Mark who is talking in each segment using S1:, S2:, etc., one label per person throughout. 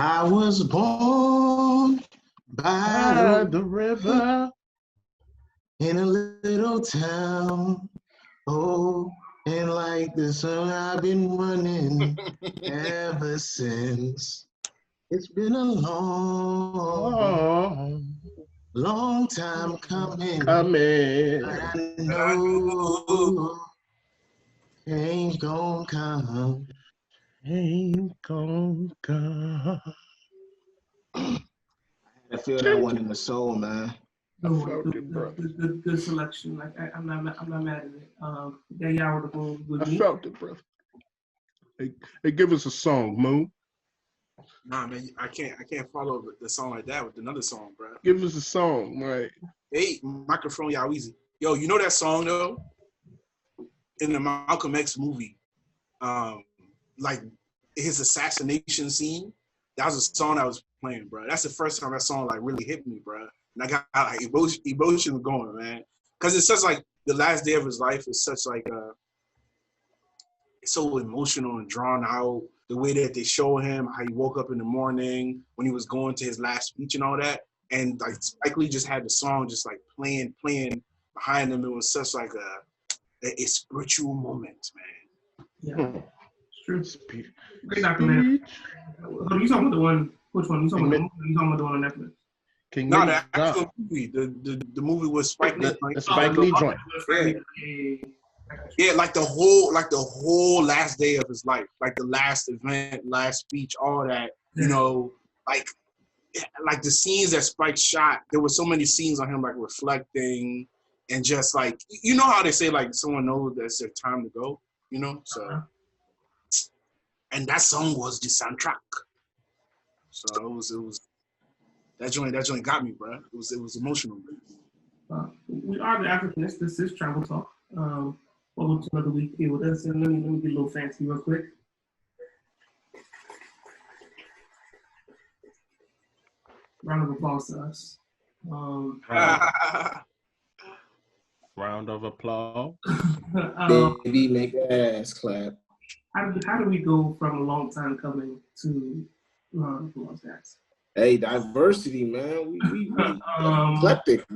S1: I was born by the river in a little town. Oh, and like the song I've been running ever since. It's been a long time coming. But I know ain't gonna come. Ain't gonna come. I feel that one in the soul, man.
S2: Good selection. Like I'm not mad at it. Yeah, y'all with the moon with me.
S3: I felt it, bro. Hey, give us a song, Moon.
S4: Nah, man, I can't follow the song like that with another song, bro.
S3: Give us a song, right?
S4: Hey, microphone, y'all easy. Yo, you know that song though? In the Malcolm X movie, like his assassination scene. That was a song I was playing, bro. That's the first time that song like really hit me, bro. And I got like emotion going, man. Cause it's such like the last day of his life is such like it's so emotional and drawn out. The way that they show him, how he woke up in the morning when he was going to his last speech and all that. And like Spike Lee just had the song just like playing behind him. It was such like a spiritual moment, man.
S2: Yeah, it's true. Great documentary. You talking about the one? Which one? You talking about the one on Netflix?
S4: No, the actual movie. The movie was Spike Lee.
S3: The Spike Lee joint.
S4: Yeah, like the whole last day of his life, like the last event, last speech, all that. You know, like the scenes that Spike shot. There were so many scenes on him, like reflecting and just like you know how they say like someone knows that it's their time to go. You know, so and that song was the soundtrack. So it was that joint got me, bro. It was emotional.
S2: We are the Africanist. This is Travel Talk. Welcome to another week here with us, and let me get a little fancy real quick. Round of applause to us.
S3: Round of applause.
S1: Baby, make that ass clap.
S2: How do we go from a long time coming to round of applause, guys?
S1: Hey, diversity, man. We eclectic.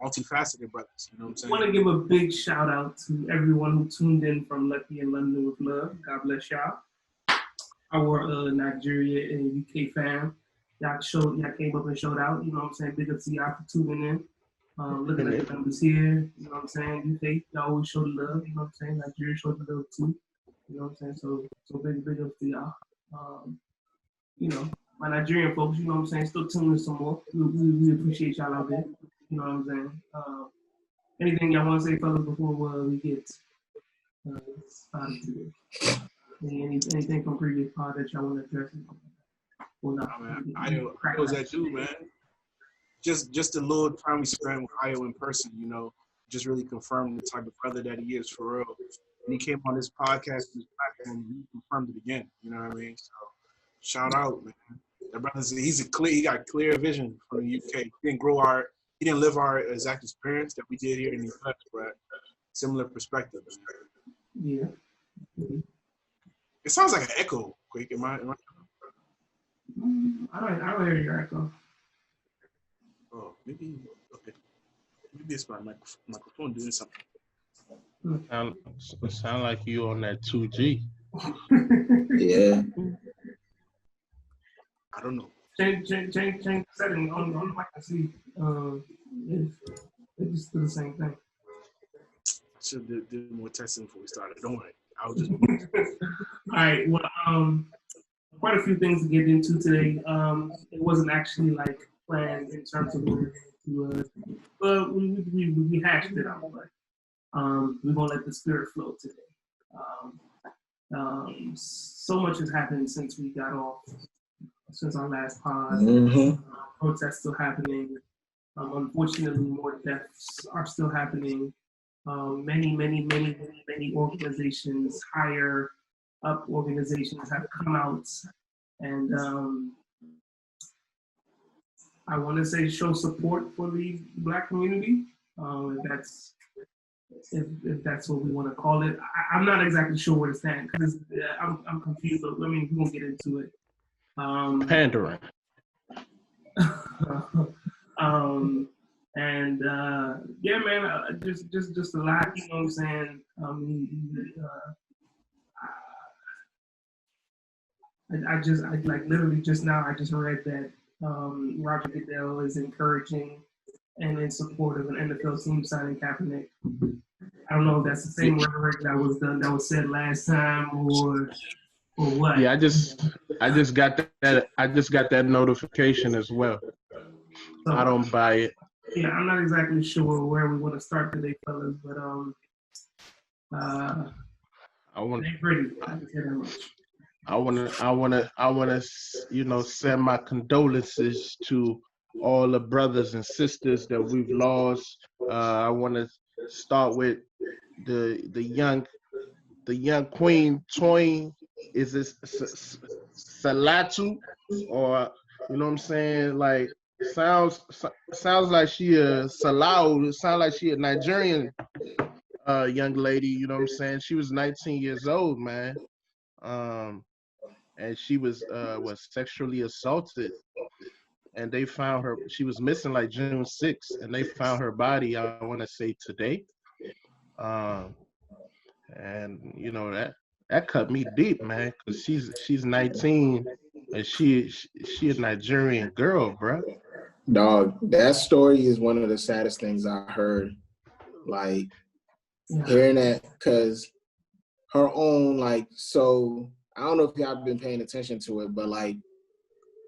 S4: Multifaceted brothers, you know what I'm saying?
S2: I want to give a big shout out to everyone who tuned in from Lucky in London with Love. God bless y'all. Our Nigeria and UK fam, y'all came up and showed out. You know what I'm saying? Big up to y'all for tuning in. Looking at the numbers here. You know what I'm saying? UK, y'all always show the love. You know what I'm saying? Nigeria showed the love too. You know what I'm saying? So big up to y'all. You know, my Nigerian folks, you know what I'm saying? Still tuning in some more. We appreciate y'all out there. You know what I'm saying? Anything y'all want to say, fellas, before we get started today? Anything from previous pod that y'all want to address? Well, no,
S4: man, Io was that dude, man. Just the little time we spent with Io in person, you know, just really confirmed the type of brother that he is for real. And he came on this podcast, this platform, and he confirmed it again. You know what I mean? So shout out, man. That brother, he got clear vision from the UK. He didn't live our exact experience that we did here in the US, but similar perspective.
S2: Yeah.
S4: It sounds like an echo, Quick. Am I?
S2: I don't hear your echo.
S4: Oh, maybe. Okay. Maybe it's my microphone doing something.
S3: It sound like you on that 2G.
S1: Yeah.
S4: I don't know.
S2: Change setting on the mic and see if it's still the same thing.
S4: I should do more testing before we started. Don't worry. I'll just.
S2: All right. Well, quite a few things to get into today. It wasn't actually like planned in terms of what we're going to but we hashed it out. But we're gonna let the spirit flow today. So much has happened since we got off. Since our last pod, protests still happening. Unfortunately, more deaths are still happening. Many organizations, higher up organizations have come out and I want to say show support for the Black community. If that's what we want to call it. I'm not exactly sure where to stand because I'm confused. But I mean, we won't get into it.
S3: Pandering.
S2: And yeah, man, just a lot. You know what I'm saying? I like literally just now. I just read that Roger Goodell is encouraging and in support of an NFL team signing Kaepernick. I don't know if that's the same rhetoric that was said last time or what.
S3: Yeah, I just got that notification as well. So, I don't buy it.
S2: Yeah, I'm not exactly sure where we want to start today, fellas, but
S3: I want to send my condolences to all the brothers and sisters that we've lost. I want to start with the young Queen Toyin. Is this Salatu, or you know what I'm saying? Like sounds like she a Salau. It sounds like she a Nigerian young lady. You know what I'm saying? She was 19 years old, man. And she was sexually assaulted, and they found her. She was missing like June 6th, and they found her body. I want to say today. And you know that cut me deep, man, because she's 19 and she a Nigerian girl, bro.
S1: Dog, that story is one of the saddest things I heard. Like hearing that, because her own, like, so I don't know if y'all been paying attention to it, but like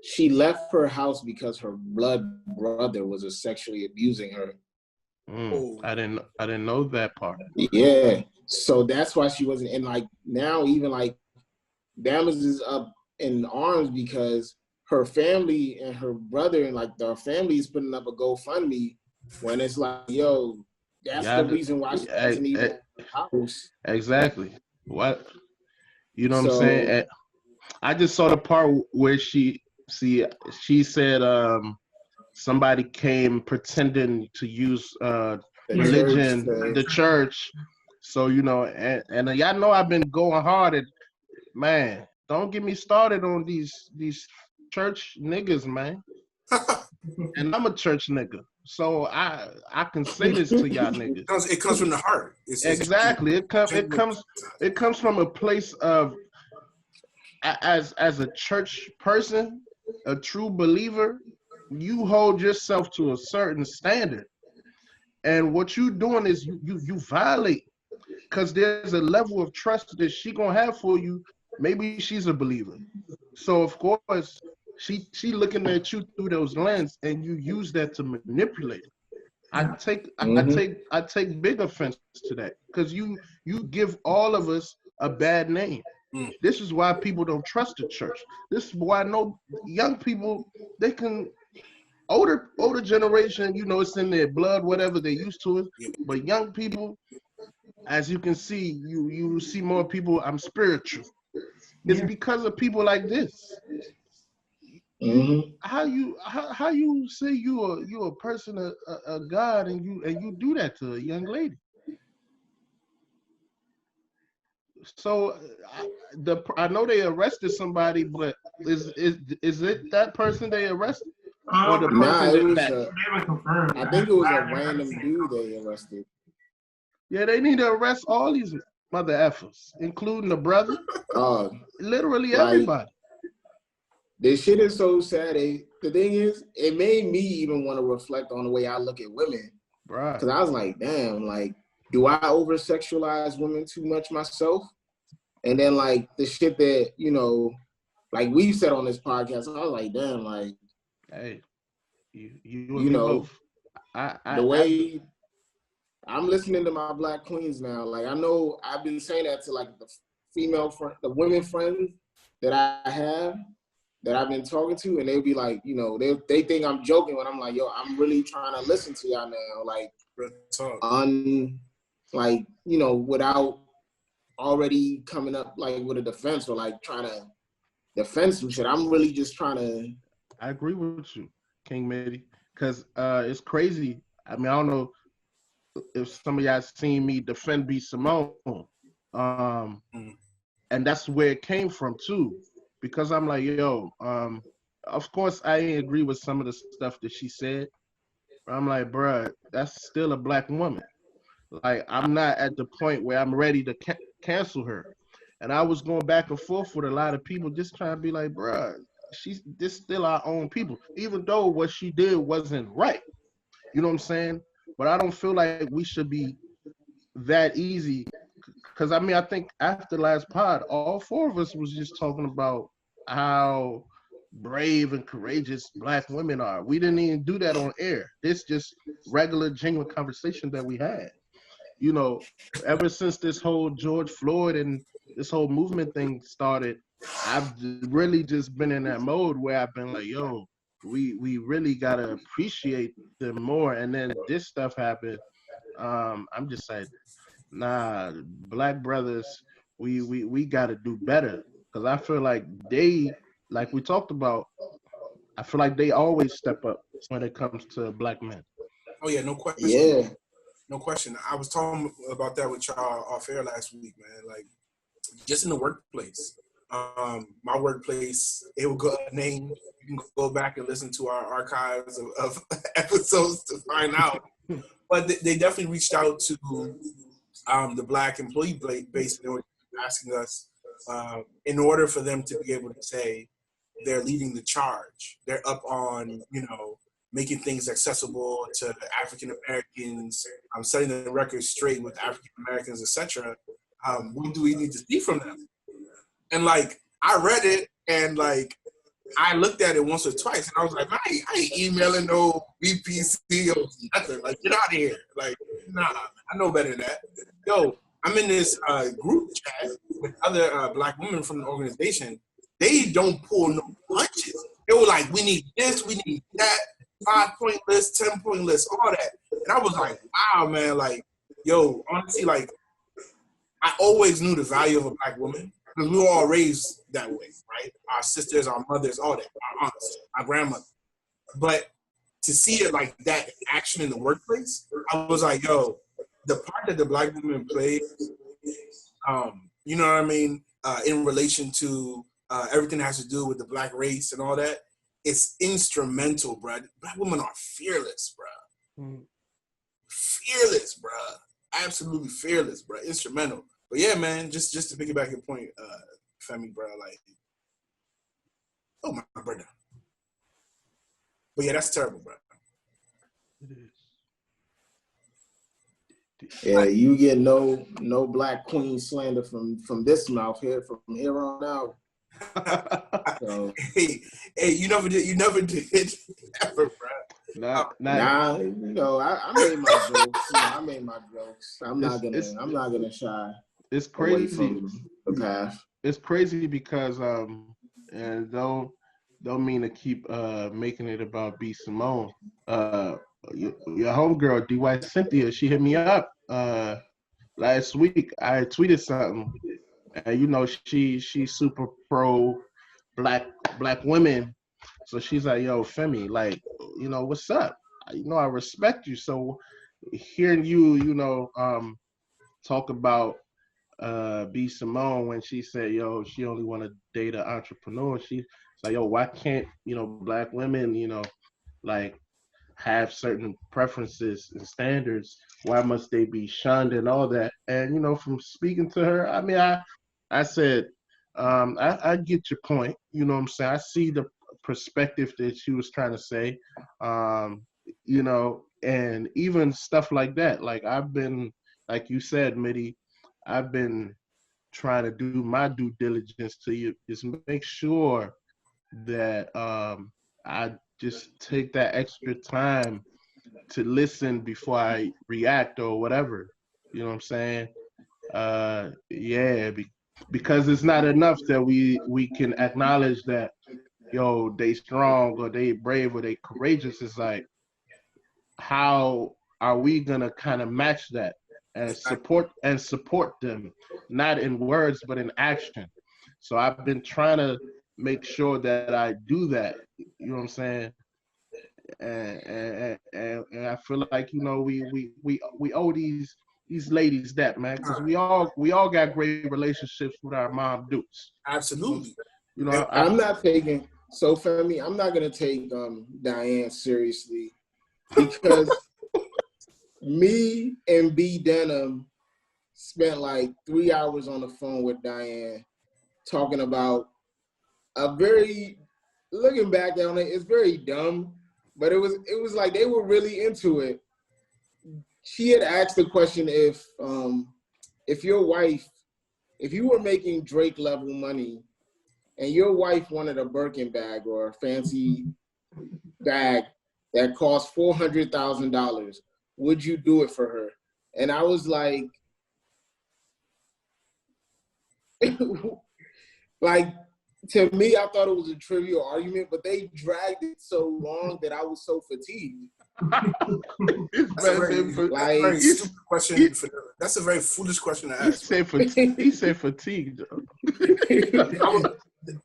S1: she left her house because her blood brother was sexually abusing her.
S3: I didn't know that part.
S1: Yeah, so that's why she wasn't. And like now, even like Damas is up in arms because her family and her brother and like the family is putting up a GoFundMe when it's like, yo, that's the reason why she wasn't even at the house.
S3: Exactly. What? You know what I'm saying? I just saw the part where she said somebody came pretending to use religion, the church. So, you know, and y'all know I've been going hard at, man, don't get me started on these church niggas, man. And I'm a church nigga. So I can say this to y'all niggas.
S4: It comes from the heart.
S3: Exactly. It comes from a place of, as a church person, a true believer, you hold yourself to a certain standard. And what you doing is you violate, because there's a level of trust that she gonna have for you. Maybe she's a believer. So of course, she looking at you through those lenses, and you use that to manipulate it. I take big offense to that, because you give all of us a bad name. This is why people don't trust the church. This is why no young people, they can, older generation, you know, it's in their blood, whatever, they're used to it. But young people, as you can see, you see more people, I'm spiritual. It's because of people like this. How you say you a person of God and you do that to a young lady? So I know they arrested somebody, but is it that person they arrested? Or the person
S1: I think it was a random dude they arrested.
S3: Yeah, they need to arrest all these mother effers, including the brother. Literally everybody.
S1: This shit is so sad. The thing is, it made me even want to reflect on the way I look at women.
S3: Right.
S1: Because I was like, damn, like, do I over-sexualize women too much myself? And then, like, the shit that, you know, like we've said on this podcast, I was like, damn, like,
S3: hey, you know,
S1: the way I'm listening to my Black queens now, like, I know I've been saying that to, like, the women friends that I have, that I've been talking to, and they'll be like, you know, they think I'm joking when I'm like, yo, I'm really trying to listen to y'all now, like, like, you know, without already coming up like with a defense or like trying to defend some shit. I'm really just trying to.
S3: I agree with you, King Mitty, because it's crazy. I mean, I don't know if some of y'all seen me defend B. Simone, and that's where it came from too. because I'm like, yo, of course I agree with some of the stuff that she said. I'm like, bruh, that's still a black woman. Like, I'm not at the point where I'm ready to cancel her. And I was going back and forth with a lot of people, just trying to be like, bruh, she's this still our own people, even though what she did wasn't right. You know what I'm saying? But I don't feel like we should be that easy. Because I mean, I think after last pod, all four of us was just talking about how brave and courageous black women are. We didn't even do that on air. This just regular, genuine conversation that we had. You know, ever since this whole George Floyd and this whole movement thing started, I've really just been in that mode where I've been like, yo, we really gotta appreciate them more. And then this stuff happened. I'm just like, nah, black brothers, we gotta do better. Cause I feel like they, like we talked about, I feel like they always step up when it comes to black men.
S4: Oh yeah, no question.
S1: Yeah.
S4: No question. I was talking about that with y'all off air last week, man. Like, just in the workplace. My workplace, it will go name. You can go back and listen to our archives of episodes to find out. But they definitely reached out to the black employee base, and they were asking us in order for them to be able to say they're leading the charge. They're up on, making things accessible to African Americans, setting the record straight with African Americans, etc. What do we need to see from them? And like, I read it, and like, I looked at it once or twice, and I was like, I ain't emailing no VPC or nothing. Like, get out of here. Like, nah, I know better than that. Yo, I'm in this group chat with other black women from the organization. They don't pull no punches. They were like, we need this, we need that, 5-point list, 10-point list, all that. And I was like, wow, man, like, yo, honestly, like, I always knew the value of a black woman because we were all raised that way, right? Our sisters, our mothers, all that, our aunts, our grandmother. But to see it like that in action in the workplace, I was like, yo, the part that the black woman played, you know what I mean, in relation to everything that has to do with the black race and all that, it's instrumental, bro. Black women are fearless, bro. Fearless, bro. Absolutely fearless, bro. Instrumental. But yeah, man, just to piggyback your point, Femi, bro, like, oh my brother. But yeah, that's terrible, bro.
S1: Yeah, you get no black queen slander from this mouth here from here on out. So,
S4: hey, you never did ever, bro.
S1: Nah, I made my jokes. I made my jokes. I'm not gonna shy.
S3: It's crazy.
S1: From the path.
S3: It's crazy because and don't mean to keep making it about B Simone. Your homegirl D.Y. Cynthia, she hit me up last week. I tweeted something, and she's super pro black women. So she's like, yo, Femi, like, what's up? I respect you. So hearing you, talk about B Simone when she said, yo, she only want to date an entrepreneur. She's like, yo, why can't, black women, like have certain preferences and standards? Why must they be shunned and all that? And, from speaking to her, I mean, I said, I get your point. You know what I'm saying? I see the perspective that she was trying to say, and even stuff like that. Like, I've been, like you said, Mitty, I've been trying to do my due diligence to you, just make sure that I just take that extra time to listen before I react or whatever. You know what I'm saying? Because it's not enough that we can acknowledge that, yo, they strong or they brave or they courageous. It's like, how are we gonna kind of match that and support them, not in words but in action? So I've been trying to make sure that I do that. You know what I'm saying? And I feel like, we owe these ladies that, man, because we all got great relationships with our mom dukes.
S4: Absolutely.
S3: You know,
S1: I'm not taking. So for me, I'm not gonna take Diane seriously because me and B Denim spent like 3 hours on the phone with Diane talking about a very, looking back on it, it's very dumb, but it was like they were really into it. She had asked the question if your wife, if you were making Drake level money and your wife wanted a Birkin bag or a fancy bag that cost $400,000, would you do it for her? And I was like, like, to me, I thought it was a trivial argument, but they dragged it so long that I was so fatigued.
S4: That's a very stupid question. That's a very foolish question to ask.
S3: He said fatigued.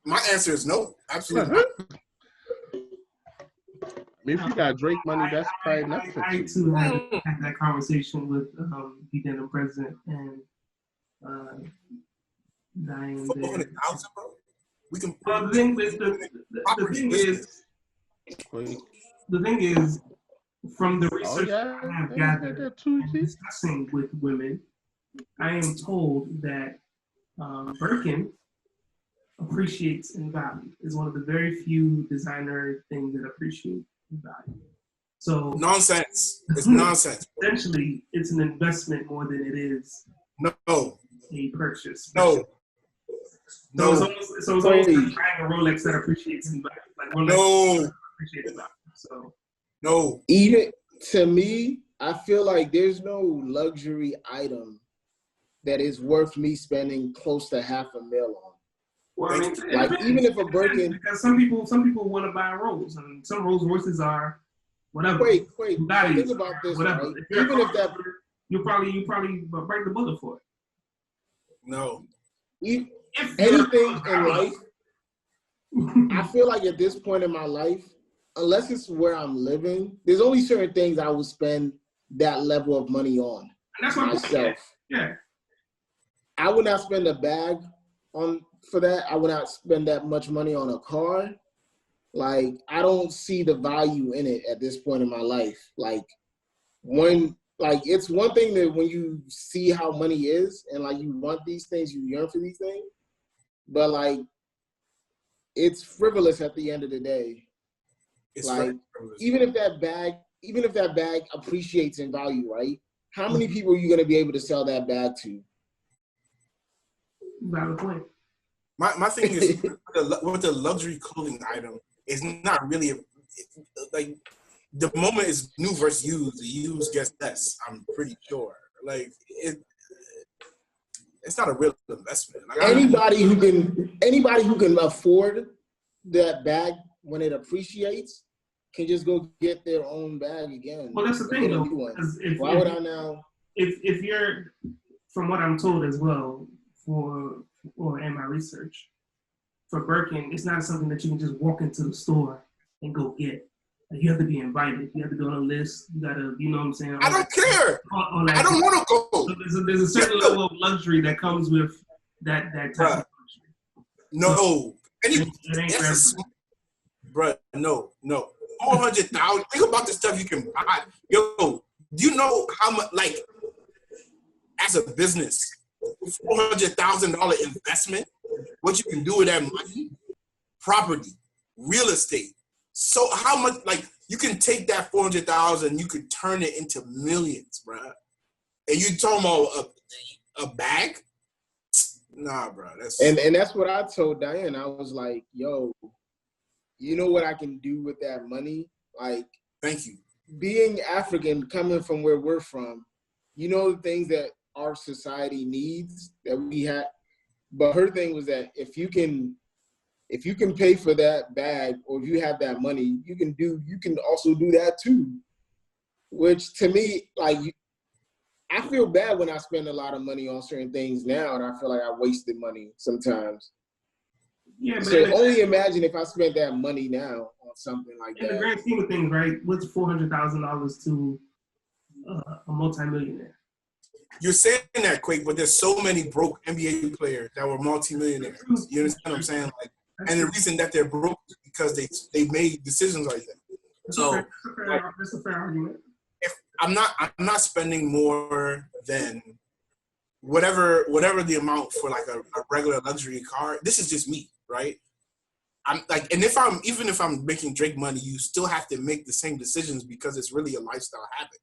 S4: My answer is no, absolutely not.
S3: If you got Drake money, that's probably not.
S2: I too had that conversation with the then president and Diane.
S4: 400,000, bro. We can.
S2: Well, the thing is, from the research I have gathered and discussing with women, I am told that Birkin appreciates in value. Is one of the very few designer things that appreciate in value. So
S4: nonsense. It's nonsense.
S2: Essentially, it's an investment more than it is a purchase.
S4: No.
S2: It's almost like buying a Rolex that appreciates in value. Like Rolex appreciates in value. So
S4: no.
S1: Even to me, I feel like there's no luxury item that is worth me spending close to $500,000 on.
S2: Well, I mean,
S1: like even if a Birkin,
S2: because some people want to buy Rolls, and some Rolls Royces are whatever.
S1: Wait, think about this.
S2: Whatever.
S1: Right? Even if that,
S2: you probably break the bullet for it.
S4: No.
S1: Anything in life, I feel like at this point in my life, unless it's where I'm living, there's only certain things I would spend that level of money on.
S2: And that's
S1: myself.
S2: Yeah.
S1: I would not spend a bag for that. I would not spend that much money on a car. Like, I don't see the value in it at this point in my life. It's one thing that when you see how money is and like you want these things, you yearn for these things, but like it's frivolous at the end of the day. It's like even if that bag appreciates in value, right? How many people are you going to be able to sell that bag to?
S2: Valid point.
S4: My thing is with the luxury clothing item, it's not really like the moment is new versus used. The used gets less. I'm pretty sure. Like it's not a real investment. Like,
S1: anybody who can afford that bag when it appreciates can just go get their own bag again.
S2: Well, that's the thing, though.
S1: Why would I now?
S2: If you're, from what I'm told as well, in my research, for Birkin, it's not something that you can just walk into the store and go get. Like, you have to be invited. You have to go on a list. You gotta, you know what I'm saying?
S4: I don't care. I don't want to go.
S2: So there's a certain level of luxury that comes with that type of luxury.
S4: No. Bruh, no. 400,000. Think about the stuff you can buy. Yo, do you know how much, like, as a business, $400,000 investment, what you can do with that money? Property, real estate. So how much, like, you can take that 400,000, you could turn it into millions, bruh. And you talking about a bag? Nah, bro.
S1: And that's what I told Diane. I was like, yo, you know what I can do with that money? Like,
S4: thank you.
S1: Being African, coming from where we're from, you know the things that our society needs that we have. But her thing was that if you can pay for that bag, or if you have that money, you can also do that too. Which to me, like, I feel bad when I spend a lot of money on certain things now, and I feel like I wasted money sometimes.
S2: Yeah, but
S1: so only imagine if I spent that money now on something like that.
S2: In the grand scheme of things, right? What's $400,000 to a multimillionaire?
S4: You're saying that, Quake, but there's so many broke NBA players that were multimillionaires. You understand what I'm saying? Like, And the reason that they're broke is because they made decisions like that.
S2: That's a fair argument.
S4: If I'm not spending more than whatever the amount for like a regular luxury car. This is just me, right? I'm like, and even if I'm making Drake money, you still have to make the same decisions because it's really a lifestyle habit.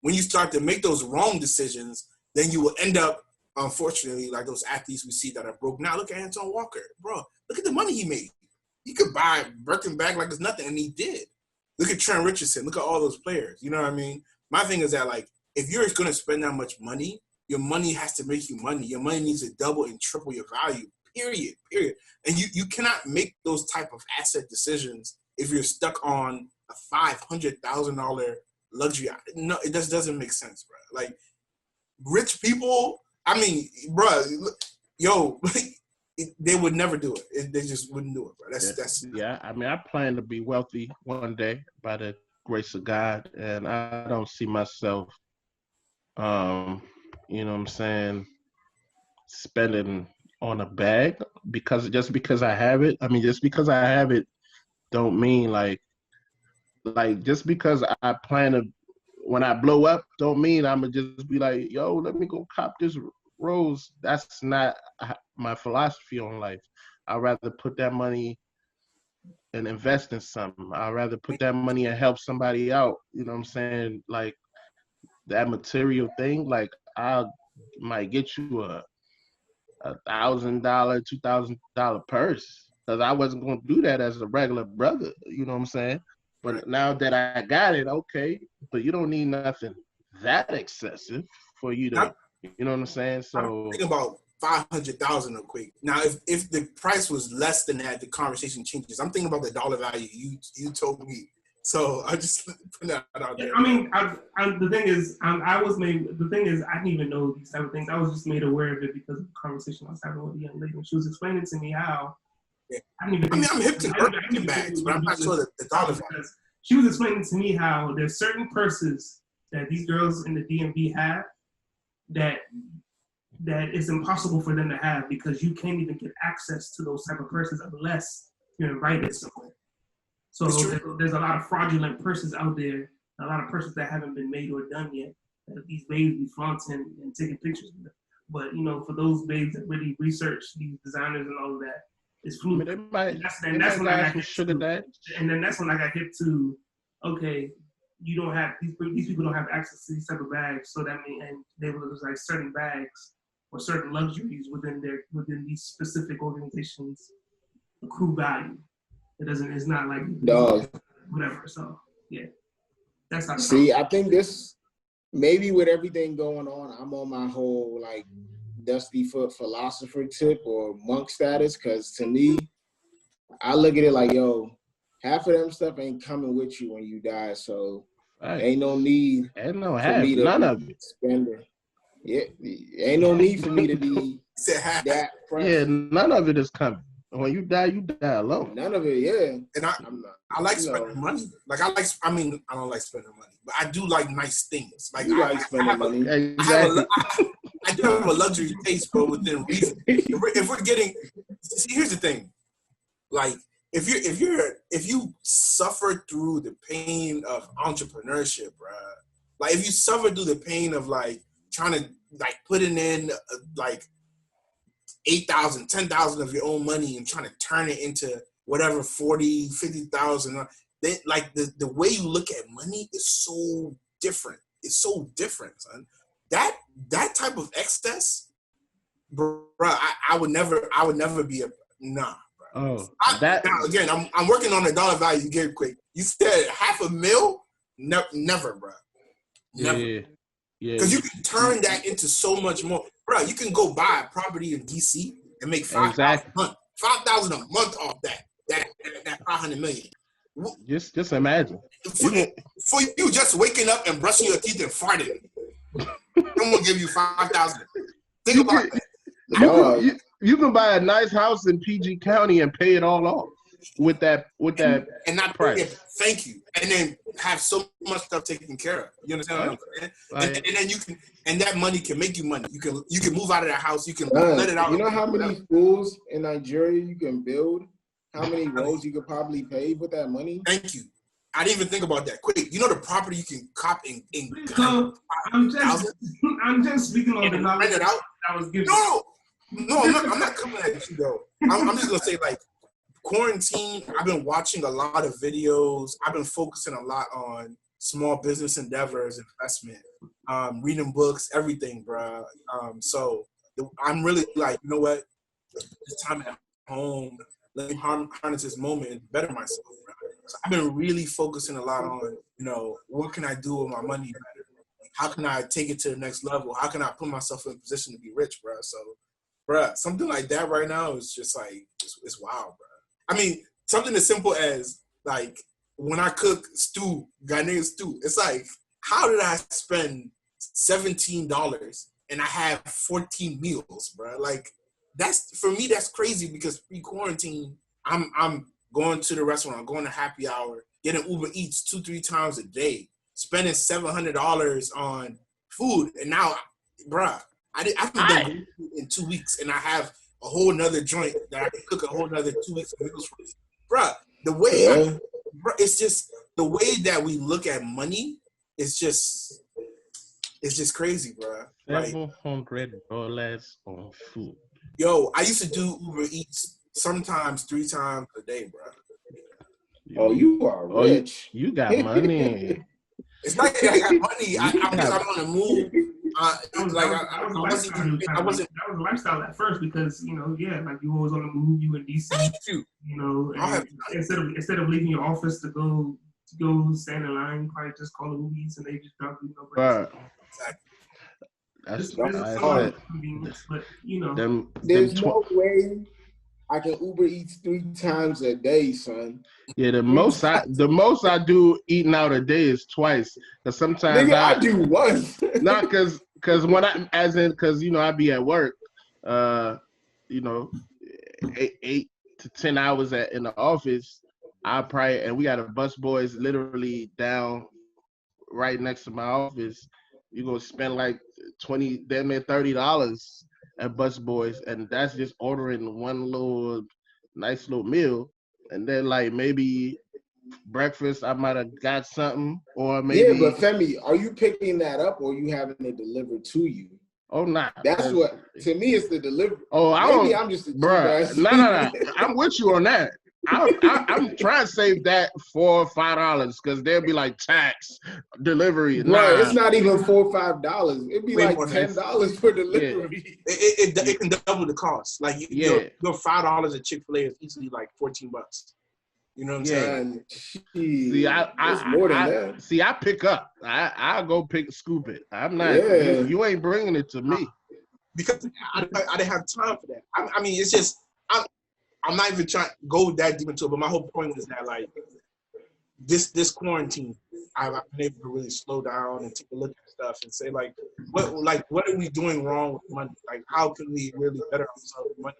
S4: When you start to make those wrong decisions, then you will end up, unfortunately, like those athletes we see that are broke now. Look at Anton Walker, bro. Look at the money he made. He could buy Birkin bag like it's nothing, and he did. Look at Trent Richardson. Look at all those players. You know what I mean? My thing is that, like, if you're going to spend that much money, your money has to make you money. Your money needs to double and triple your value, period. And you cannot make those type of asset decisions if you're stuck on a $500,000 luxury. No, it just doesn't make sense, bro. Like, rich people, I mean, bro, yo, they would never do it. They just wouldn't do it, bro. That's
S3: yeah. I mean, I plan to be wealthy one day by the grace of God, and I don't see myself, you know what I'm saying, spending on a bag just because I have it. I mean, just because I have it, don't mean like just because I plan to, when I blow up, don't mean I'm gonna just be like, yo, let me go cop this Rose. That's not my philosophy on life. I'd rather put that money and invest in something. I'd rather put that money and help somebody out. You know what I'm saying? Like that material thing, like I might get you a $1,000, $2,000 purse. Because I wasn't gonna do that as a regular brother, you know what I'm saying? But now that I got it, okay, but you don't need nothing that excessive for you to, you know what I'm saying? So
S4: I'm thinking about 500,000 real quick. Now, if the price was less than that, the conversation changes. I'm thinking about the dollar value you told me. So I just put that out there.
S2: I mean, the thing is, I didn't even know these type of things. I was just made aware of it because of the conversation I was having with the young lady. She was explaining to me how.
S4: Yeah. I'm hip to Birkin bags, but I'm not sure that the dollar value.
S2: She was explaining to me how there's certain purses that these girls in the DMV have that it's impossible for them to have because you can't even get access to those type of purses unless you're invited somewhere. So there's a lot of fraudulent purses out there, a lot of purses that haven't been made or done yet, that these babes be flaunting and taking pictures with. But, you know, for those babes that really research these designers and all of that, it's fluid.
S3: And that's when I got
S2: hip to, okay, you don't have, these people don't have access to these type of bags, so that means, and there was like certain bags or certain luxuries within these specific organizations accrue value. It's not like whatever. So yeah, that's how.
S1: See, I think this maybe with everything going on, I'm on my whole like Dusty Foot philosopher tip or monk status. Because to me, I look at it like, yo, half of them stuff ain't coming with you when you die. So ain't no need for me to
S3: none of it.
S1: spend it. Yeah, ain't no need for me to be that.
S3: Yeah, none of it is coming. When you die alone.
S1: None of it, yeah.
S4: And I like spending money. Like I don't like spending money, but I do like nice things. Like I spending money.
S3: Exactly.
S4: I do have a luxury taste, but within reason. If we're getting, see, here's the thing. Like if you suffer through the pain of entrepreneurship, bro. Like if you suffer through the pain of like trying to like putting in like 8,000, 10,000 of your own money and trying to turn it into whatever 40, 50,000. Then like the way you look at money is so different. It's so different, son. That type of excess, bro. I would never be nah, bro. Now again, I'm working on the dollar value. You get it quick. You said $500,000? Never, bro. Never.
S3: Yeah.
S4: Because you can turn that into so much more. Bro, you can go buy a property in DC and make $5,000 a month off that $500 million.
S3: Just imagine.
S4: For you just waking up and brushing your teeth and farting, someone give you $5,000. Think about that.
S3: You can buy a nice house in PG County and pay it all off. with that
S4: and not
S3: price.
S4: Thank you, and then have so much stuff taken care of. You understand what I'm saying?
S3: Like,
S4: and then you can, and that money can make you money. You can move out of that house. You can
S1: Son,
S4: let it out.
S1: you know how many schools in Nigeria you can build? How many roads you could probably pave with that money?
S4: Thank you. I didn't even think about that. Quick, you know the property you can cop in
S2: So I'm just speaking on the knowledge
S4: rent it out.
S2: I was given.
S4: No, I'm not coming at you though. I'm just gonna say, like, quarantine, I've been watching a lot of videos. I've been focusing a lot on small business endeavors, investment, reading books, everything, bro. So I'm really like, you know what? This time at home, let me harness this moment and better myself, bro. So I've been really focusing a lot on, you know, what can I do with my money better? How can I take it to the next level? How can I put myself in a position to be rich, bro? So, bro, something like that right now is just like, it's wild, bro. I mean, something as simple as, like, when I cook stew, Ghanaian stew, it's like, how did I spend $17 and I have 14 meals, bro? Like, that's, for me, that's crazy, because pre-quarantine, I'm going to the restaurant, I'm going to happy hour, getting Uber Eats 2-3 times a day, spending $700 on food, and now, bro, I haven't done food in 2 weeks, and I have a whole nother joint that I can cook a whole nother 2 weeks of meals for. Bruh, the way it's just the way that we look at money is just, it's just crazy, bruh. Like,
S3: $700 on food.
S4: Yo, I used to do Uber Eats sometimes 3 times a day, bruh.
S1: Oh, you are rich.
S3: You got money.
S4: It's not that I got money. I'm just on the move.
S2: That was a lifestyle at first, because, you know, yeah, like, you always on the move, you in DC,
S4: Thank you.
S2: you know, and instead of leaving your office to go stand in line, you probably just call the movies and they just drop you.
S3: Right.
S2: That's convenience, but, you know,
S1: there's no way I can Uber Eats 3 times a day, son.
S3: Yeah, the most I do eating out a day is twice. Cause sometimes
S1: Nigga, I do once.
S3: Not cause when cause you know I be at work, you know, 8 to 10 hours in the office. And we got a bus boys literally down right next to my office. You gonna spend like $20, damn near $30 at bus boys, and that's just ordering one little nice little meal, and then like maybe breakfast I might have got something, or maybe.
S1: Yeah, but Femi, are you picking that up or are you having it delivered to you?
S3: Oh, nah.
S1: That's what, to me, it's the delivery.
S3: Oh,
S1: I'm just a
S3: bruh. No. I'm with you on that. I'm trying to save that $4 or $5 because they'll be like tax, delivery.
S1: Nah, it's not even $4 or $5. It'd be like $10 for delivery.
S4: Yeah. It can double the cost. Like your $5 at Chick-fil-A is easily like $14. You know what I'm saying?
S3: See, I pick up. I go scoop it. I'm not. You ain't bringing it to me
S4: because I didn't have time for that. I mean, it's just I'm not even trying to go that deep into it. But my whole point was that, like, this quarantine, I've been able to really slow down and take a look at stuff and say, like, what are we doing wrong with money? Like, how can we really better ourselves with money?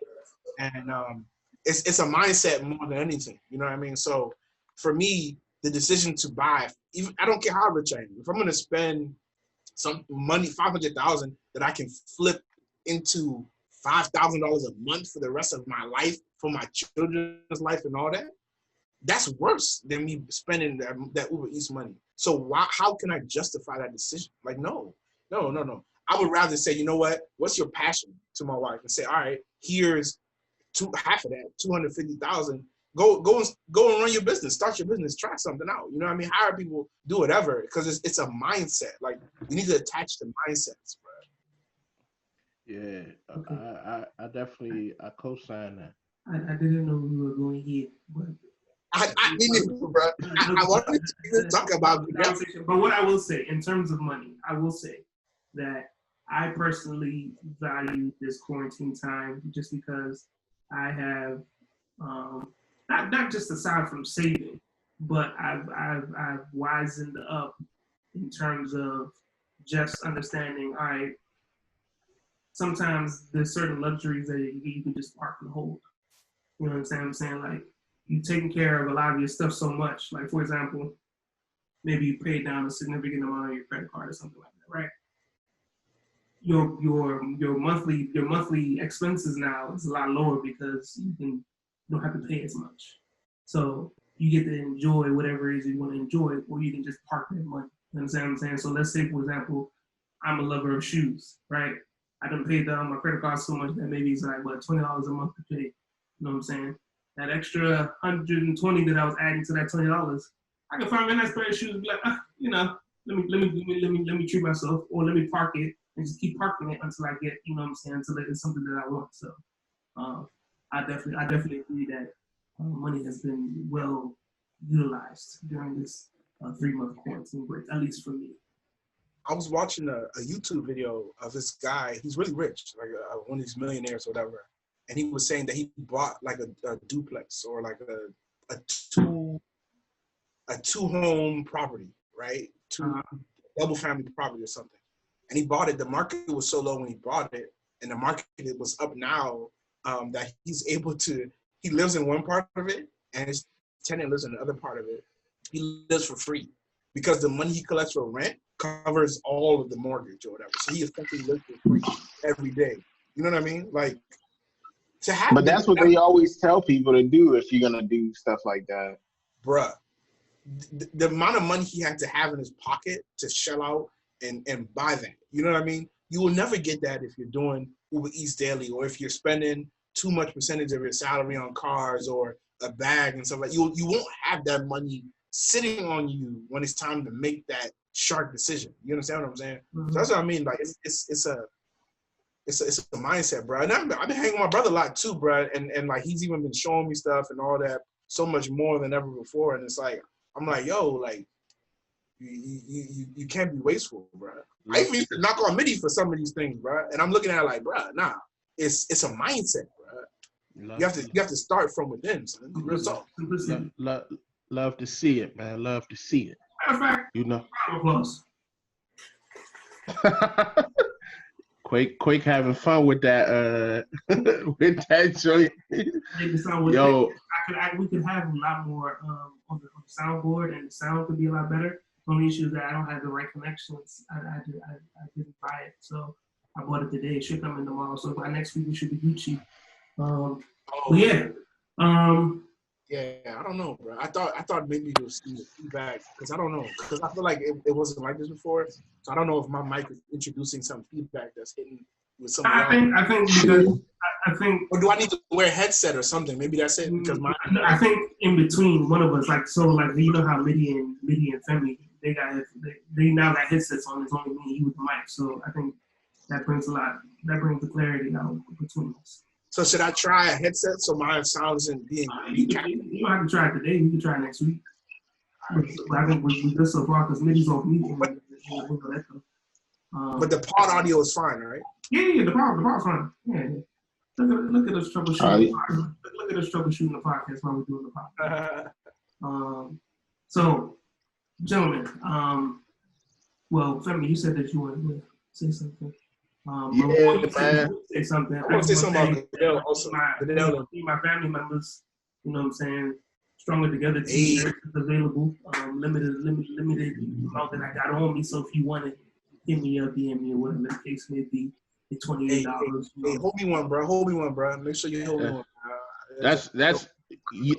S4: And it's a mindset more than anything. You know what I mean? So for me, the decision to buy, even I don't care how rich I am, if I'm going to spend some money, $500,000 that I can flip into $5,000 a month for the rest of my life, for my children's life and all that, that's worse than me spending that Uber Eats money. So how can I justify that decision? Like, no. I would rather say, you know what? What's your passion, to my wife, and say, all right, here's half of that, $250,000. Go and run your business, start your business, try something out. You know what I mean? Hire people, do whatever, because it's a mindset. Like, you need to attach the mindsets, bro.
S3: Yeah, I definitely co-sign that.
S2: I didn't know we were going here, but
S4: I didn't, bro. I wanted to talk about
S2: conversation. But what I will say, in terms of money, I will say that I personally value this quarantine time just because I have not just aside from saving, but I've wisened up in terms of just understanding. All right, sometimes there's certain luxuries that you can just park and hold. You know what I'm saying? I'm saying, like, you've taken care of a lot of your stuff so much. Like, for example, maybe you paid down a significant amount on your credit card or something like that, right? Your monthly expenses now is a lot lower because you don't have to pay as much. So you get to enjoy whatever it is you want to enjoy, or you can just park that money. You understand what I'm saying? So let's say, for example, I'm a lover of shoes, right? I done paid down my credit card so much that maybe it's like, what, $20 a month to pay. You know what I'm saying? That extra $120 that I was adding to that $20, I can find me a nice pair of shoes and be like, let me treat myself, or let me park it and just keep parking it until I get, you know what I'm saying, until it's something that I want. So I definitely agree that money has been well utilized during this 3-month quarantine break, at least for me.
S4: I was watching a YouTube video of this guy. He's really rich, like one of these millionaires or whatever. And he was saying that he bought like a duplex or like a two home property, right? Double family property or something. And he bought it. The market was so low when he bought it, and the market was up now that he's able to. He lives in one part of it, and his tenant lives in the other part of it. He lives for free because the money he collects for rent covers all of the mortgage or whatever. So he essentially lives for free every day. You know what I mean? Like, to have.
S3: But that's what they always tell people to do if you're gonna do stuff like that.
S4: Bruh, the amount of money he had to have in his pocket to shell out and buy that. You know what I mean? You will never get that if you're doing Uber Eats daily, or if you're spending too much percentage of your salary on cars or a bag and stuff like that. You won't have that money sitting on you when it's time to make that sharp decision. You understand what I'm saying? Mm-hmm. So that's what I mean. Like it's a mindset, bro. And I've been hanging with my brother a lot too, bro. And like he's even been showing me stuff and all that so much more than ever before. And it's like I'm like, yo, like you can't be wasteful, bro. I even used to knock on MIDI for some of these things, bro. And I'm looking at it like, bro, nah, it's a mindset, bro. You have to start from within, son. Real talk.
S3: Love to see it, man. Love to see it.
S2: Matter of fact,
S3: you know.
S2: Close.
S3: Quake having fun with that with that joint. Yo,
S2: we could have a lot more on the soundboard, and the sound could be a lot better. The only issue is that I don't have the right connections. I didn't buy it, so I bought it today. It should come in tomorrow. So by next week it should be Gucci.
S4: Yeah, I don't know, bro. I thought maybe you'll see the feedback, because I don't know, because I feel like it wasn't like this before. So I don't know if my mic is introducing some feedback that's hitting with some. I think. Or do I need to wear a headset or something? Maybe that's it. Because
S2: I think in between one of us, like you know how Liddy and Femi, they now got headsets on. It's only me, you with the mic. So I think that brings the clarity out between us.
S4: So should I try a headset so my sound isn't being captured?
S2: You don't have to try it today. You can try it next week. But I think we're good so far because Liddy's off mute.
S4: But the pod audio is fine, right?
S2: Yeah, the pod's fine. Yeah. Look at us troubleshooting. Look at us troubleshooting the podcast while we're doing the podcast. So, gentlemen, well, Femi, you said that you wanted to say something.
S4: Man.
S2: Say something.
S4: I want to say something about Goodell also.
S2: My family members, you know what I'm saying, Stronger Together t-shirts available. Limited amount that I got on me. So if you want to hit me up, DM me, or whatever the case may be, it's $28.
S4: Hey, hold me one, bro. Make sure you hold me one.
S3: That's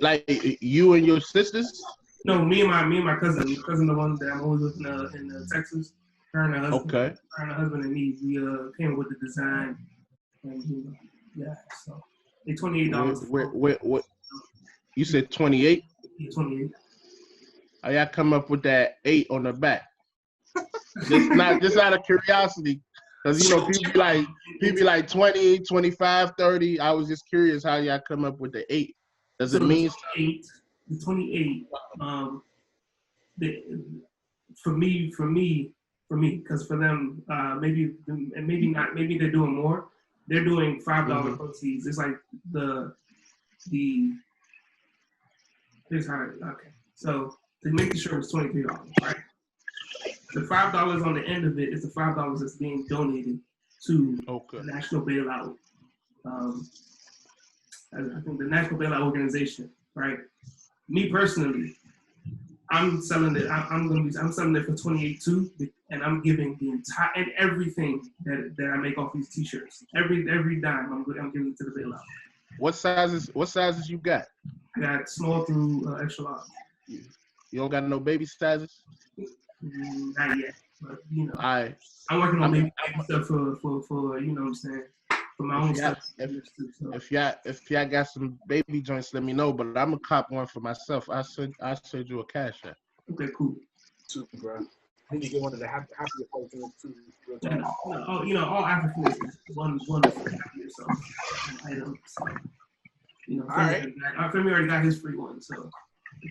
S3: like you and your sisters?
S2: No, me and my cousin. My cousin, the one that I'm always with in Texas. Her and her husband. Okay. Her and her husband and me, we came with the design. And so they $28.
S3: What? You said 28?
S2: Yeah, 28.
S3: How y'all come up with that 8 on the back? just out of curiosity. Because, you know, people be like 20, 25, 30. I was just curious how y'all come up with the 8. Does it mean
S2: 8? The 28. For me, because for them, maybe not. Maybe they're doing more. They're doing $5 proceeds. It's like the. Here's how. Okay, so to make sure it's $23, right? The $5 on the end of it is the $5 that's being donated to the National Bailout. I think the National Bailout Organization. right? Me personally, I'm selling it. I'm selling it for 28 too, and I'm giving the entire and everything that I make off these t-shirts. Every dime I'm giving to the bailout.
S3: What sizes you got?
S2: I got small through extra large.
S3: You don't got no baby sizes?
S2: Not yet, but you know,
S3: I'm
S2: working on baby stuff for you know what I'm saying, for my own stuff.
S3: If y'all got some baby joints, let me know. But I'm gonna cop one for myself. I send you a cash app.
S2: Okay, cool.
S4: Too, bro. I need to get one of the happy folks too.
S2: All Africanists is one yourself item. So, all
S4: right.
S2: Femi already got his free one, so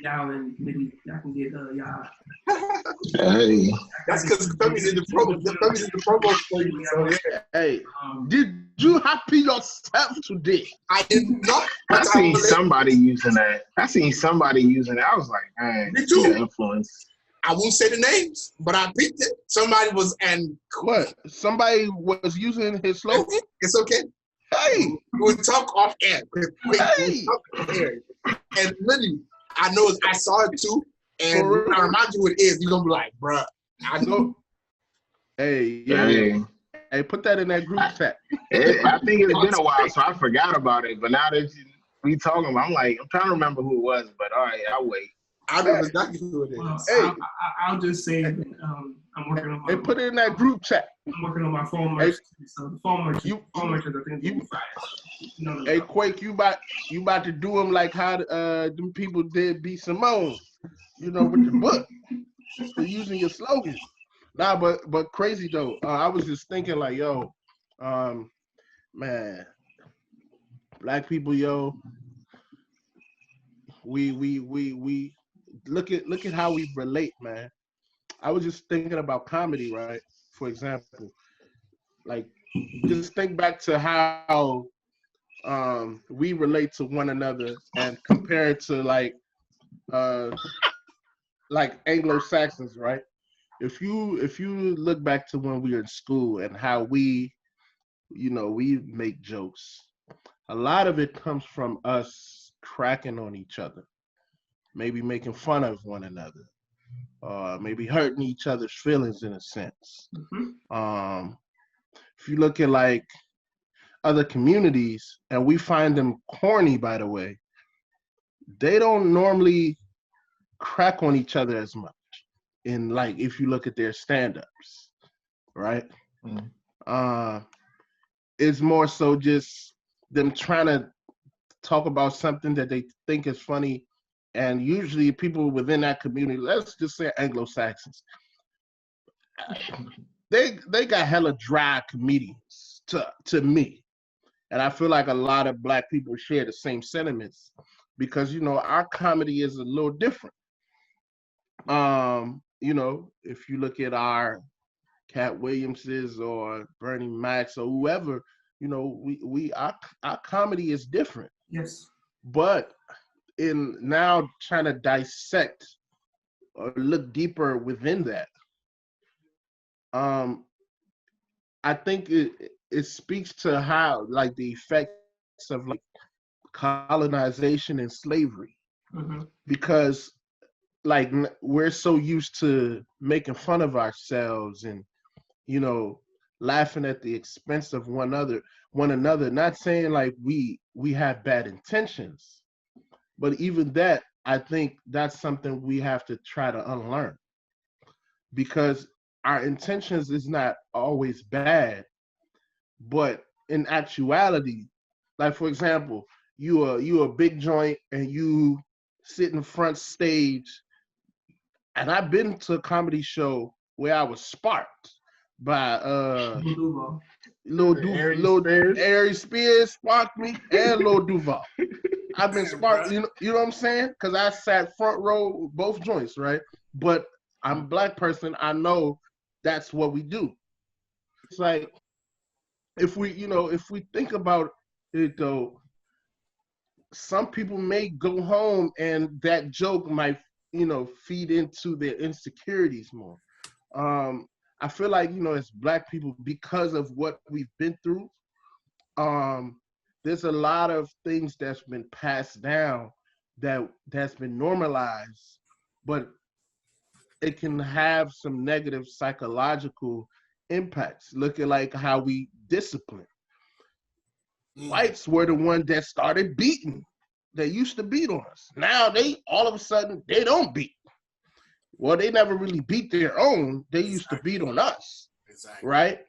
S2: y'all and maybe y'all can get y'all.
S1: Hey.
S4: That's because Femi's in the promo. Femi's in the promo for you. So yeah.
S3: Hey, did you happy yourself today?
S4: I did not.
S1: I seen somebody using that. I was like, man,
S4: me too.
S1: Influence.
S4: I won't say the names, but I picked it. Somebody was
S3: what? Somebody was using his slogan.
S4: It's okay.
S3: Hey,
S4: we'll talk off air.
S3: Hey.
S4: And literally, I know I saw it too. And when I remind you what it is, you're gonna be like, bruh, I know.
S3: Hey, yeah. Hey, put that in that group chat.
S1: I think it's been a while, so I forgot about it. But now that we talking about, I'm trying to remember who it was. But all right, I'll wait.
S4: I remember exactly who it is.
S2: Well, I'll just say that I'm working on my.
S3: Hey, put it in that group chat.
S2: I'm working on my fall merch. So the fall merch, I think you fire.
S3: Hey, Quake, you about to do them like how them people did B. Simone, with the book for using your slogan. Nah, but crazy though. I was just thinking like, yo, man, black people, yo, we look at how we relate, man. I was just thinking about comedy, right? For example, like just think back to how we relate to one another and compare it to like Anglo-Saxons, right? If you look back to when we were in school and how we make jokes, a lot of it comes from us cracking on each other, maybe making fun of one another, maybe hurting each other's feelings in a sense.
S2: Mm-hmm.
S3: If you look at like other communities, and we find them corny, by the way, they don't normally crack on each other as much. In like, if you look at their stand-ups, right? Mm-hmm. It's more so just them trying to talk about something that they think is funny, and usually people within that community, let's just say Anglo-Saxons, they got hella dry comedians to me. And I feel like a lot of black people share the same sentiments because, our comedy is a little different. If you look at our Cat Williamses or Bernie Macs or whoever, our comedy is different.
S2: Yes.
S3: But in now trying to dissect or look deeper within that, I think it speaks to how like the effects of like colonization and slavery,
S2: mm-hmm.
S3: because like we're so used to making fun of ourselves and laughing at the expense of one another, not saying like we have bad intentions, but even that, I think that's something we have to try to unlearn, because our intentions is not always bad, but in actuality, like for example, you a big joint and you sit in front stage, and I've been to a comedy show where I was sparked by Lil Ari Spears sparked me, and Lil Duval. I've been sparked, you know what I'm saying? Because I sat front row both joints, right? But I'm a black person, I know that's what we do. It's like if we think about it though, some people may go home and that joke might feed into their insecurities more. I feel like as black people, because of what we've been through, there's a lot of things that's been passed down that's been normalized, but it can have some negative psychological impacts. Look at like how we discipline. Whites were the one that started beating. They used to beat on us. Now they all of a sudden they don't beat. Well, they never really beat their own. They used to beat on us, right?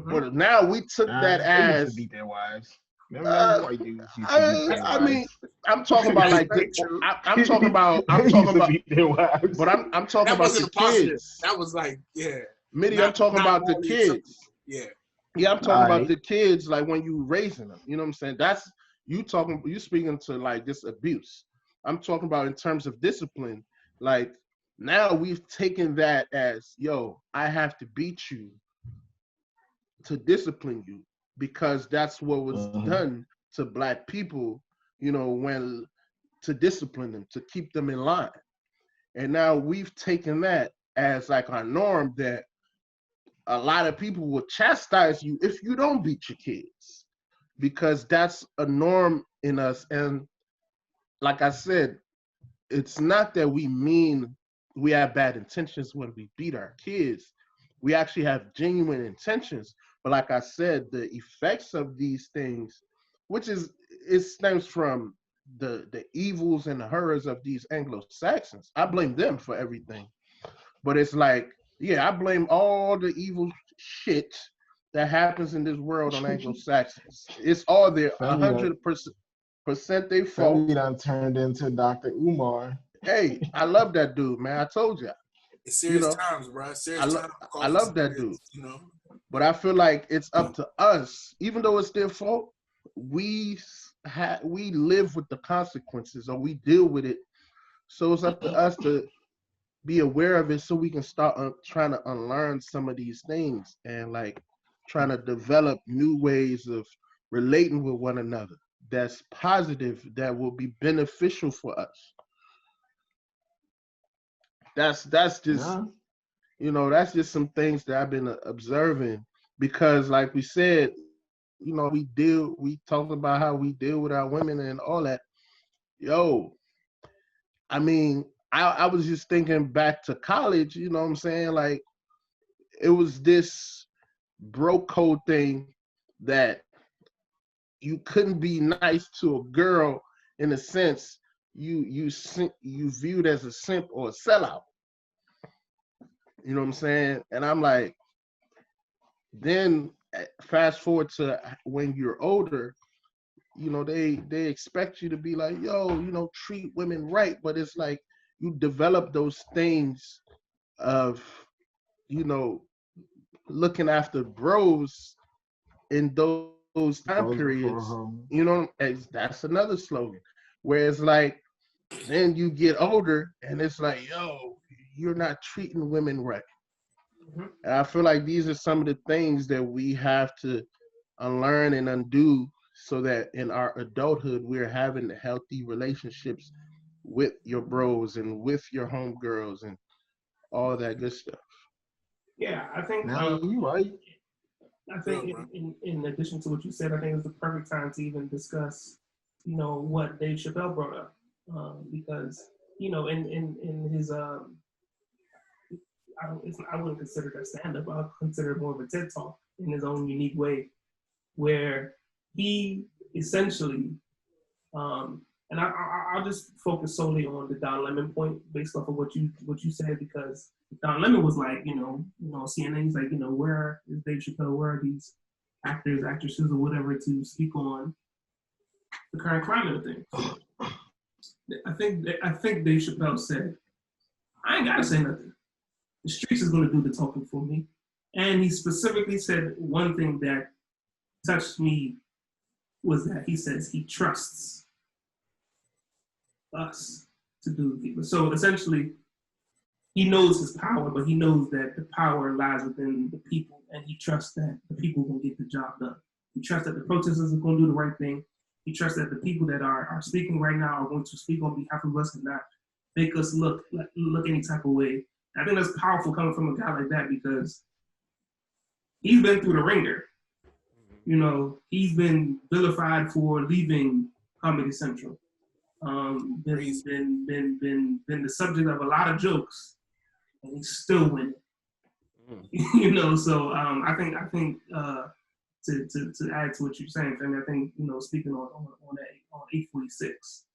S3: But now we took that as
S1: they used to beat their wives. Remember white dudes used to beat their wives.
S3: I mean, I'm talking about like I'm talking about
S1: their wives.
S3: But I'm talking
S4: that
S3: about
S4: wasn't
S3: the
S4: positive.
S3: kids.
S4: That was like, yeah.
S3: Mitty, I'm talking about the kids.
S4: Yeah.
S3: Yeah, I'm talking about the kids, like when you raising them. You know what I'm saying? That's you speaking to like this abuse. I'm talking about in terms of discipline. Like now we've taken that as, yo, I have to beat you to discipline you because that's what was done to Black people, you know, when to discipline them, to keep them in line. And now we've taken that as like our norm that a lot of people will chastise you if you don't beat your kids because that's a norm in us. And like I said, it's not that we have bad intentions when we beat our kids. We actually have genuine intentions. But like I said, the effects of these things, it stems from the evils and the horrors of these Anglo-Saxons. I blame them for everything. But it's like, yeah, I blame all the evil shit that happens in this world on Anglo-Saxons. It's all there, 100% they fault.
S1: Family done turned into Dr. Umar.
S3: Hey, I love that dude, man. I told you.
S4: It's serious times, bro.
S3: I love that dude. You know, but I feel like it's up to us, even though it's their fault. We live with the consequences, or we deal with it. So it's up to us to be aware of it, so we can start trying to unlearn some of these things and like trying to develop new ways of relating with one another. That's positive. That will be beneficial for us. That's just, you know, that's just some things that I've been observing because like we said, you know, we talked about how we deal with our women and all that. Yo, I mean, I was just thinking back to college, you know what I'm saying? Like it was this bro code thing that you couldn't be nice to a girl in a sense you viewed as a simp or a sellout. You know what I'm saying? And I'm like, then fast forward to when you're older, you know, they expect you to be like, yo, you know, treat women right. But it's like you develop those things of, you know, looking after bros in those time periods, you know, that's another slogan. Whereas like, then you get older and it's like, yo, you're not treating women right. And I feel like these are some of the things that we have to unlearn and undo so that in our adulthood, we're having healthy relationships with your bros and with your homegirls and all that good stuff.
S2: Yeah, I think
S1: you're right.
S2: I think in addition to what you said, I think it's the perfect time to even discuss, you know, what Dave Chappelle brought up. Because, you know, in his I wouldn't consider that stand-up. I would consider it more of a TED Talk in his own unique way, where he essentially, and I'll just focus solely on the Don Lemon point based off of what you said, because Don Lemon was like, you know, CNN's like, you know, where is Dave Chappelle? Where are these actors, actresses, or whatever to speak on the current climate of things? I think Dave Chappelle said, I ain't gotta say nothing. The streets is gonna do the talking for me. And he specifically said one thing that touched me was that he says he trusts us to do the people. So essentially, he knows his power, but he knows that the power lies within the people, and he trusts that the people will get the job done. He trusts that the protesters are going to do the right thing. He trusts that the people that are speaking right now are going to speak on behalf of us and not make us look any type of way. I think that's powerful coming from a guy like that, because he's been through the ringer. You know, he's been vilified for leaving Comedy Central. been the subject of a lot of jokes, and he's still winning. You know, so I think to add to what you're saying, Femi, I think, you know, speaking on 846,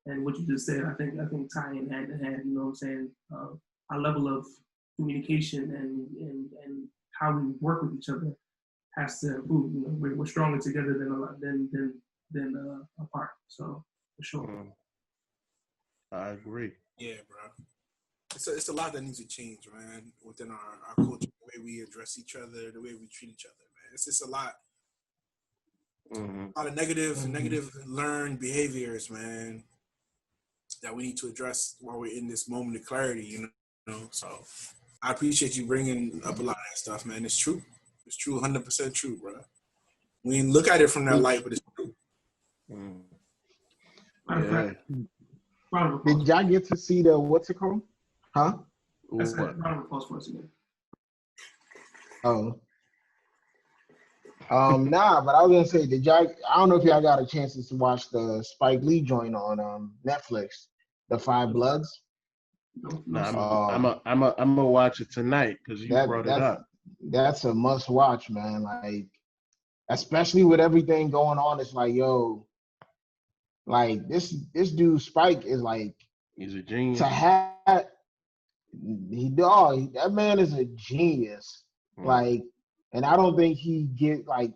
S2: and what you just said, I think tying hand in hand, you know what I'm saying, our level of communication and how we work with each other has to improve. You know, we're stronger together than apart. So for sure.
S3: I agree.
S4: Yeah, bro. It's a lot that needs to change, man, within our culture, the way we address each other, the way we treat each other, man. It's just a lot of negative learned behaviors, man, that we need to address while we're in this moment of clarity, you know. So I appreciate you bringing up a lot of that stuff, man. It's true. It's true, 100% true, bro. We look at it from that light, but it's true.
S3: Yeah.
S5: Did y'all get to see the what's it called? Huh?
S2: That's a round of applause for us again.
S5: Oh. Nah, but I was gonna say, did y'all? I don't know if y'all got a chance to watch the Spike Lee joint on Netflix, The Five Bloods.
S3: No, I'm gonna watch it tonight because you brought it up.
S5: That's a must watch, man. Like, especially with everything going on, it's like, yo, like this dude Spike is like,
S3: he's a genius.
S5: To have that man is a genius. Like, and I don't think he get like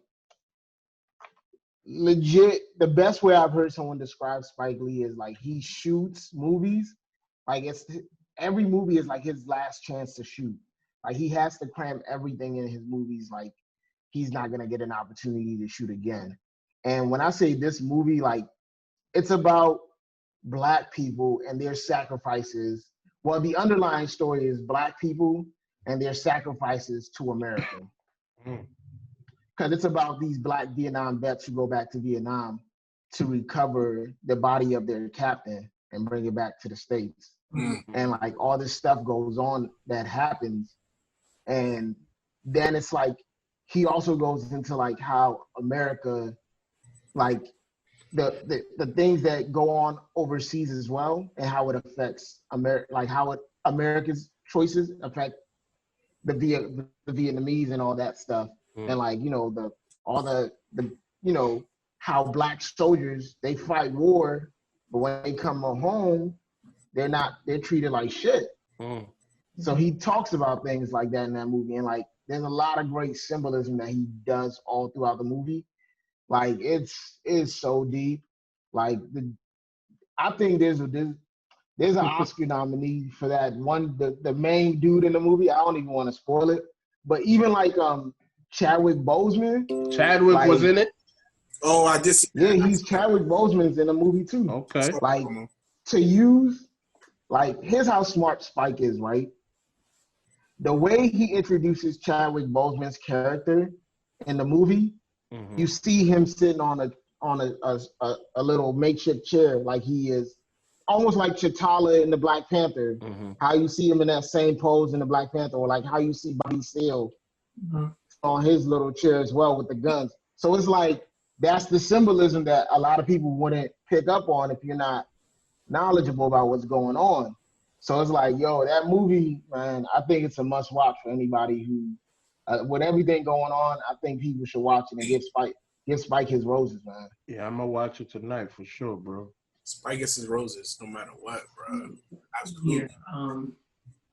S5: legit. The best way I've heard someone describe Spike Lee is like he shoots movies. Like every movie is like his last chance to shoot. Like he has to cram everything in his movies. Like he's not gonna get an opportunity to shoot again. And when I say this movie, like it's about Black people and their sacrifices. Well, the underlying story is Black people and their sacrifices to America. Because it's about these Black Vietnam vets who go back to Vietnam to recover the body of their captain and bring it back to the States. And like all this stuff goes on that happens. And then it's like, he also goes into like how America, like the things that go on overseas as well, and how it affects America's choices affect the Vietnamese and all that stuff. And like, you know, the you know, how Black soldiers, they fight war, but when they come home, they're treated like shit. So he talks about things like that in that movie, and like there's a lot of great symbolism that he does all throughout the movie. Like it's so deep. Like I think there's an Oscar nominee for that one, the main dude in the movie. I don't even want to spoil it, but even like Chadwick Boseman.
S3: Chadwick was in it.
S4: Oh, I just
S5: he's Chadwick Boseman's in the movie too.
S3: Okay.
S5: Like to use, like here's how smart Spike is, right? The way he introduces Chadwick Boseman's character in the movie, you see him sitting on a little makeshift chair, like he is almost like T'Challa in the Black Panther. How you see him in that same pose in the Black Panther, or like how you see Bobby Seale on his little chair as well with the guns. So it's like that's the symbolism that a lot of people wouldn't pick up on if you're not knowledgeable about what's going on. So it's like, yo, that movie, man, I think it's a must watch for anybody who, with everything going on, I think people should watch it and give Spike his roses, man.
S3: Yeah, I'm gonna watch it tonight for sure, bro.
S4: Spike gets his roses no matter what, bro. Absolutely.
S2: Yeah,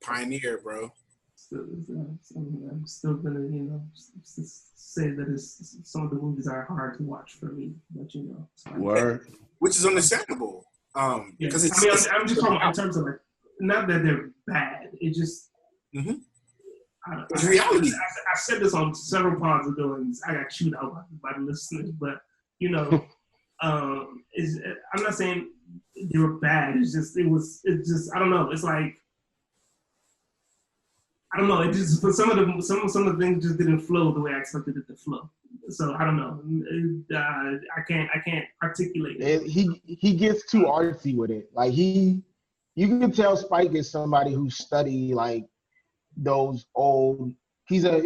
S4: pioneer, bro.
S2: I'm still gonna, you know, say that some of the movies are hard to watch for me, but you know,
S3: Word.
S4: Which is understandable. Because
S2: I'm just talking in terms of like, not that they're bad. It just
S4: it's reality.
S2: I said this on several pods ago, and I got chewed out by the listeners. But you know, I'm not saying they were bad. It's just I don't know. It's like I don't know. It just for some of the things just didn't flow the way I expected it to flow. So I don't know. I can't articulate it.
S5: He gets too artsy with it. Like you can tell Spike is somebody who studied like those old. He's a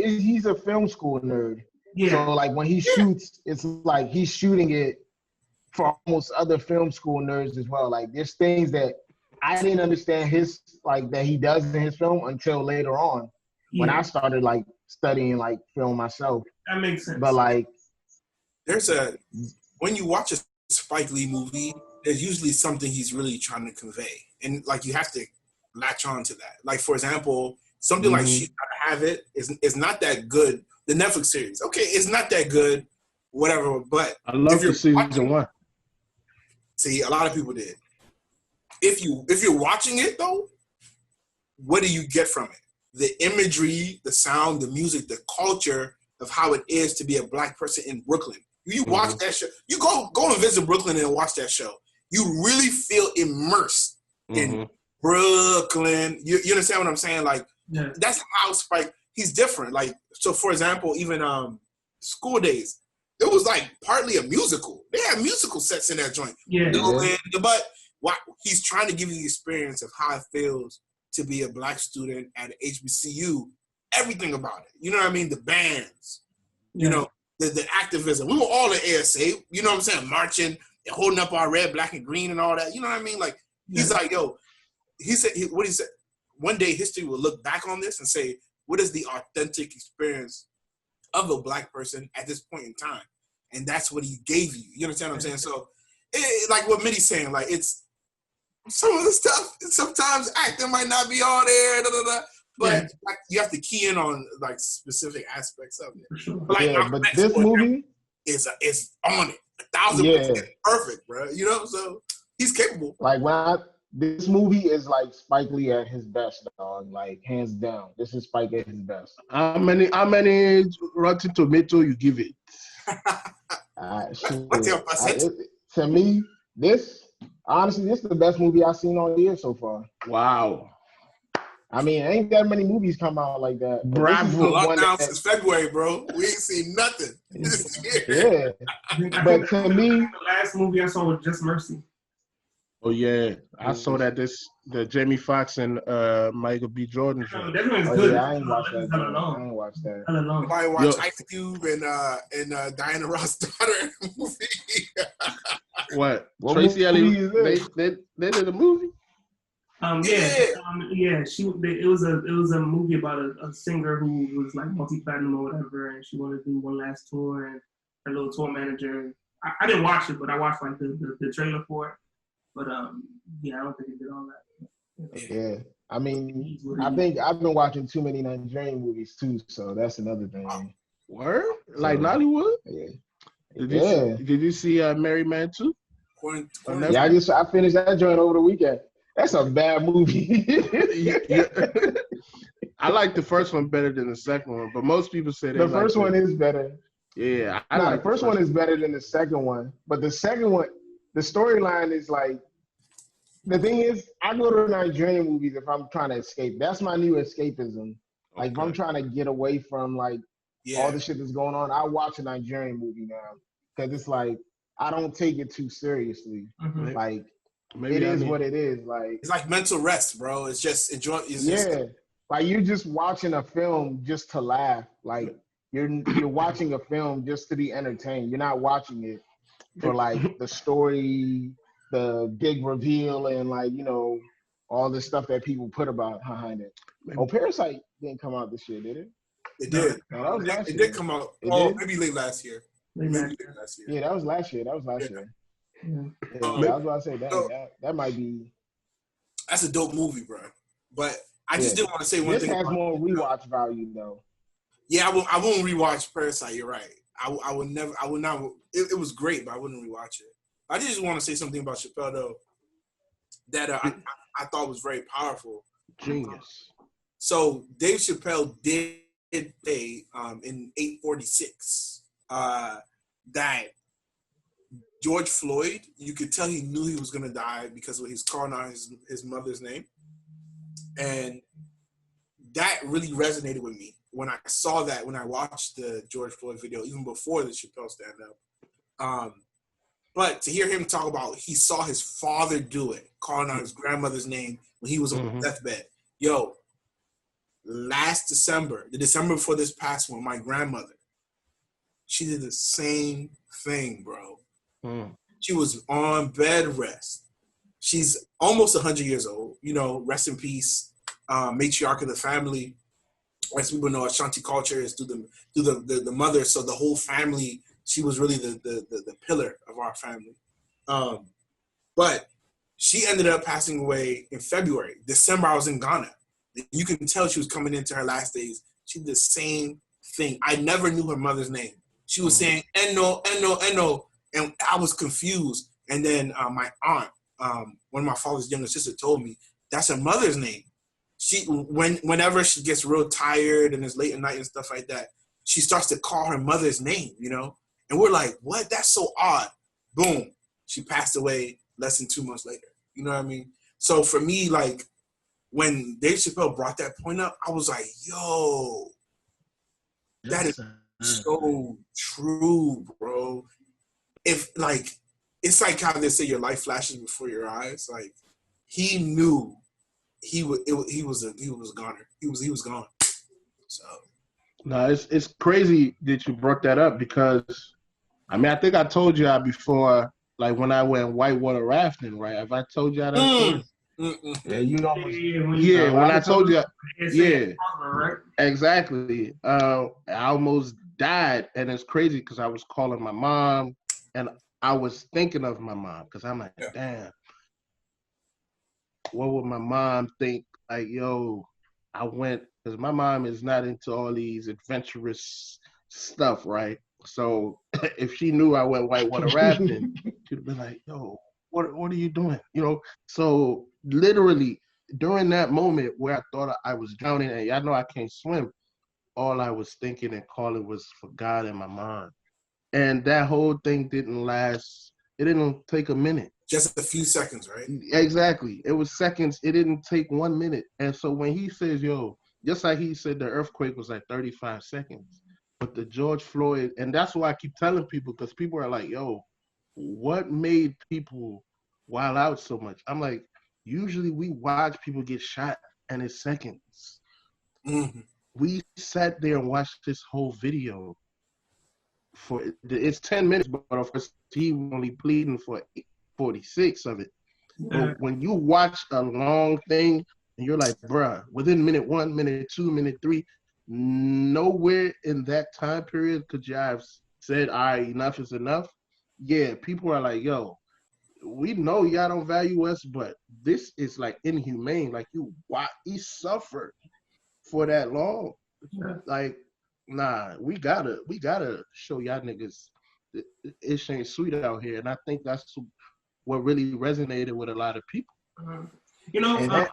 S5: film school nerd.
S2: Yeah.
S5: So like when he shoots, it's like he's shooting it for almost other film school nerds as well. Like there's things that I didn't understand that he does in his film until later on when I started like studying like film myself.
S2: That makes sense.
S5: But like
S4: when you watch a Spike Lee movie, there's usually something he's really trying to convey. And like you have to latch on to that. Like for example, something like She's Gotta Have It is not that good. The Netflix series. Okay, it's not that good, whatever, but
S3: I love the season 1.
S4: See, a lot of people did. If you're watching it though, what do you get from it? The imagery, the sound, the music, the culture of how it is to be a black person in Brooklyn. You watch that show. You go and visit Brooklyn and watch that show. You really feel immersed in Brooklyn. You understand what I'm saying? Like that's how Spike. He's different. Like so, for example, even School Days. It was like partly a musical. They had musical sets in that joint. But he's trying to give you the experience of how it feels to be a black student at HBCU. Everything about it. You know what I mean? The bands. You know, the activism. We were all at ASA. You know what I'm saying? Marching and holding up our red, black, and green and all that. You know what I mean? Like he's like, yo. He said what he said. One day history will look back on this and say, what is the authentic experience of a black person at this point in time? And that's what he gave you. You understand what I'm saying? So, like what Mitty's saying, like it's some of the stuff, sometimes acting might not be all there, but like, you have to key in on like specific aspects of it. Like,
S5: but this movie
S4: is on it. 1,000% perfect, bro. You know, so he's capable.
S5: Like this movie is like Spike Lee at his best, dog. Like hands down, this is Spike at his best.
S3: How many Rotten Tomato you give it?
S5: To me, this is the best movie I've seen all year so far.
S3: Wow.
S5: I mean, ain't that many movies come out like that.
S4: Bravo. Lockdown since February, bro. We ain't seen nothing.
S5: But to me,
S2: the last movie I saw was Just Mercy.
S3: Oh yeah, I saw that the Jamie Foxx and Michael B. Jordan show.
S2: That one's good.
S5: Yeah, I ain't watched that.
S4: Nobody watched Ice Cube and Diana Ross' daughter movie.
S3: What Tracy Elliott? They did a movie.
S2: It was a movie about a singer who was like multi-platinum or whatever, and she wanted to do one last tour, and her little tour manager. I didn't watch it, but I watched like the trailer for it. But I don't think it did all that.
S5: Yeah, I mean, I think I've been watching too many Nigerian movies too, so that's another thing.
S3: Word? Like Nollywood?
S5: Yeah.
S3: Did you see Merry Man 2?
S5: Yeah, I finished that joint over the weekend. That's a bad movie.
S3: I like the first one better than the second one, but most people say
S5: the first one is better.
S3: Yeah,
S5: the first one is better than the second one, but the second one. The storyline is like, the thing is, I go to Nigerian movies if I'm trying to escape. That's my new escapism. Like, if I'm trying to get away from, like, all the shit that's going on, I watch a Nigerian movie now. Because it's like, I don't take it too seriously. Like, it is what it is. Like,
S4: it's like mental rest, bro. It's just enjoy.
S5: Like, you're just watching a film just to laugh. Like, you're watching a film just to be entertained. You're not watching it for like the story, the big reveal, and like, you know, all the stuff that people put behind it. Oh, Parasite didn't come out this year, did it?
S4: It did.
S5: No,
S4: it did come out. Maybe late last year.
S5: Yeah, that was last year. Yeah, I was about to say that might be.
S4: That's a dope movie, bro. But I just didn't want to say one thing.
S5: This has more rewatch value, though.
S4: Yeah, I won't rewatch Parasite. You're right. I would not. It was great, but I wouldn't rewatch it. I just want to say something about Chappelle though, that I thought was very powerful.
S3: Genius.
S4: So Dave Chappelle did say in 846 that George Floyd, you could tell he knew he was gonna die because he's calling out his mother's name, and that really resonated with me. When I saw that, when I watched the George Floyd video, even before the Chappelle stand-up, but to hear him talk about he saw his father do it, calling out his grandmother's name when he was on the deathbed. Yo, last December, the December before this past one, my grandmother, she did the same thing, bro. She was on bed rest. She's almost 100 years old. You know, rest in peace, matriarch of the family. As people know, Ashanti culture is through the mother. So the whole family, she was really the pillar of our family. But she ended up passing away in February. December, I was in Ghana. You can tell she was coming into her last days. She did the same thing. I never knew her mother's name. She was saying Eno, Eno, Eno, and I was confused. And then my aunt, one of my father's younger sister, told me that's her mother's name. She whenever she gets real tired and it's late at night and stuff like that, she starts to call her mother's name, you know? And we're like, what? That's so odd. Boom. She passed away less than 2 months later. You know what I mean? So for me, like, when Dave Chappelle brought that point up, I was like, yo, that is so true, bro. If, like, it's like how they say your life flashes before your eyes. Like, he knew he was a goner. He was gone. So
S3: no, it's crazy that you brought that up because I mean I think I told you before, like when I went whitewater rafting, right? Have I told you that story?
S5: Yeah, you almost.
S3: Yeah, when I told you, yeah,
S2: right?
S3: exactly. I almost died, and it's crazy because I was calling my mom, and I was thinking of my mom because I'm like, damn, what would my mom think? Like, yo, I went because my mom is not into all these adventurous stuff, right? So if she knew I went whitewater rafting, she'd have been like, yo, what are you doing? You know, so literally during that moment where I thought I was drowning, and y'all know I can't swim, all I was thinking and calling was for God and my mom. And that whole thing didn't last. It didn't take a minute.
S4: just a few seconds, right?
S3: Exactly. It was seconds. It didn't take 1 minute. And so when he says, yo, just like he said the earthquake was like 35 seconds, but the George Floyd, and that's why I keep telling people, because people are like, yo, what made people wild out so much? I'm like, usually we watch people get shot and it's seconds.
S4: Mm-hmm.
S3: We sat there and watched this whole video for, it's 10 minutes, but of course he only pleading for 46 of it. But when you watch a long thing and you're like, bruh, within minute 1, minute 2, minute 3, nowhere in that time period could you have said, all right, enough is enough. Yeah, people are like, yo, we know y'all don't value us, but this is like inhumane. Like he suffered for that long. Like, nah, we gotta show y'all niggas it ain't sweet out here. And I think that's what really resonated with a lot of people.
S2: You know,
S5: and that,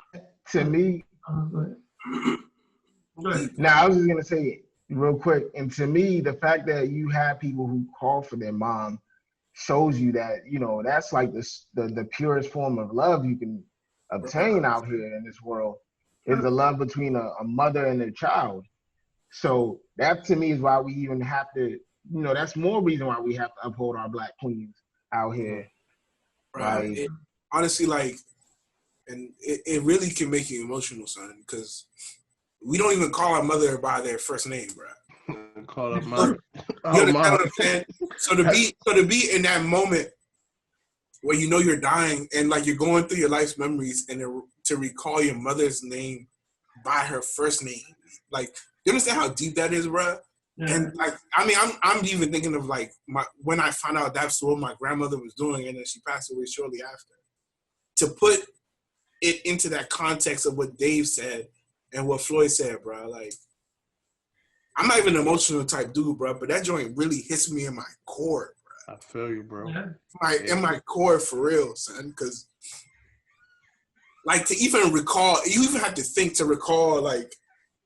S5: to me,
S2: go ahead.
S5: now I was just gonna say real quick, and to me, the fact that you have people who call for their mom shows you that, you know, that's like the purest form of love you can obtain out here in this world, is the love between a mother and a child. So that to me is why we even have to, you know, that's more reason why we have to uphold our Black queens out here.
S4: Right. Like, honestly, like, and it really can make you emotional, son, because we don't even call our mother by their first name, bro.
S3: Call her mom.
S4: You understand what I'm saying? So to be in that moment where you know you're dying and like you're going through your life's memories and to recall your mother's name by her first name, like, you understand how deep that is, bro? Yeah. And like, I mean, I'm even thinking of like when I found out that's what my grandmother was doing, and then she passed away shortly after. To put it into that context of what Dave said and what Floyd said, bro, like, I'm not even an emotional type dude, bro, but that joint really hits me in my core, bro.
S3: I feel you, bro.
S4: In my core, for real, son, because like to even recall, you even have to think to recall like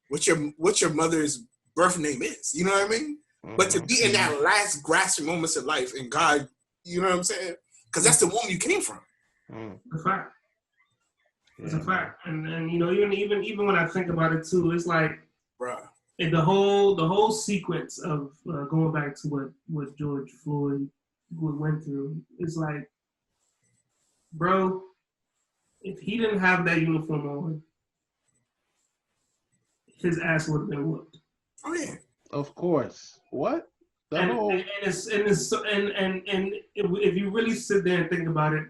S4: what your mother's birth name is. You know what I mean? Mm-hmm. But to be in that last grasping moments of life and God, you know what I'm saying? Because that's the womb you came from.
S2: It's a fact. It's a fact. And you know, even when I think about it too, it's like,
S4: bro,
S2: the whole sequence of going back to what George Floyd went through, it's like, bro, if he didn't have that uniform on, his ass would have been whooped.
S4: Oh yeah.
S3: Of course. What?
S2: If you really sit there and think about it,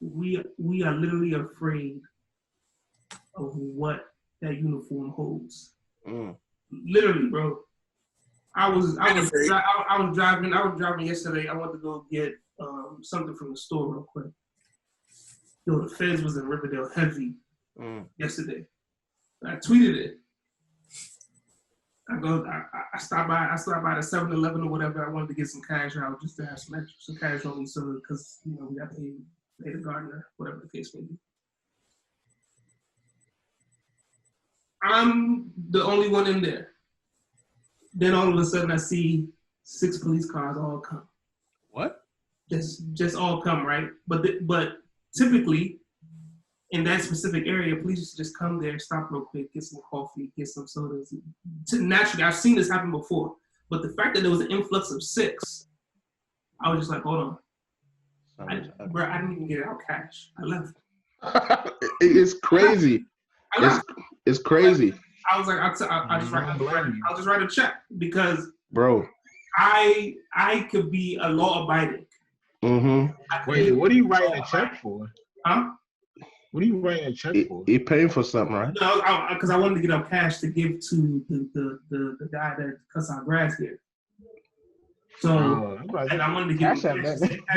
S2: we are literally afraid of what that uniform holds. Literally, bro. I was driving yesterday. I went to go get something from the store real quick. Yo, the feds was in Riverdale heavy yesterday. I tweeted it. I stopped by the 7-Eleven or whatever. I wanted to get some cash out just to have some cash on me, so because we got to pay the gardener, whatever the case may be. I'm the only one in there. Then all of a sudden I see 6 police cars all come.
S3: What?
S2: Just all come, right? But typically in that specific area, police just come there, stop real quick, get some coffee, get some sodas. Naturally, I've seen this happen before. But the fact that there was an influx of 6, I was just like, hold on. I didn't even get out cash. I left.
S3: It's crazy. It's crazy.
S2: I was like, I'll just write a check because,
S3: bro,
S2: I could be a law abiding.
S5: Wait, what are you writing a check for?
S2: Huh?
S5: What are you writing a check for?
S3: He paying for something, right?
S2: No, because I wanted to get up cash to give to the guy that cuts our grass here. So, and I wanted to get cash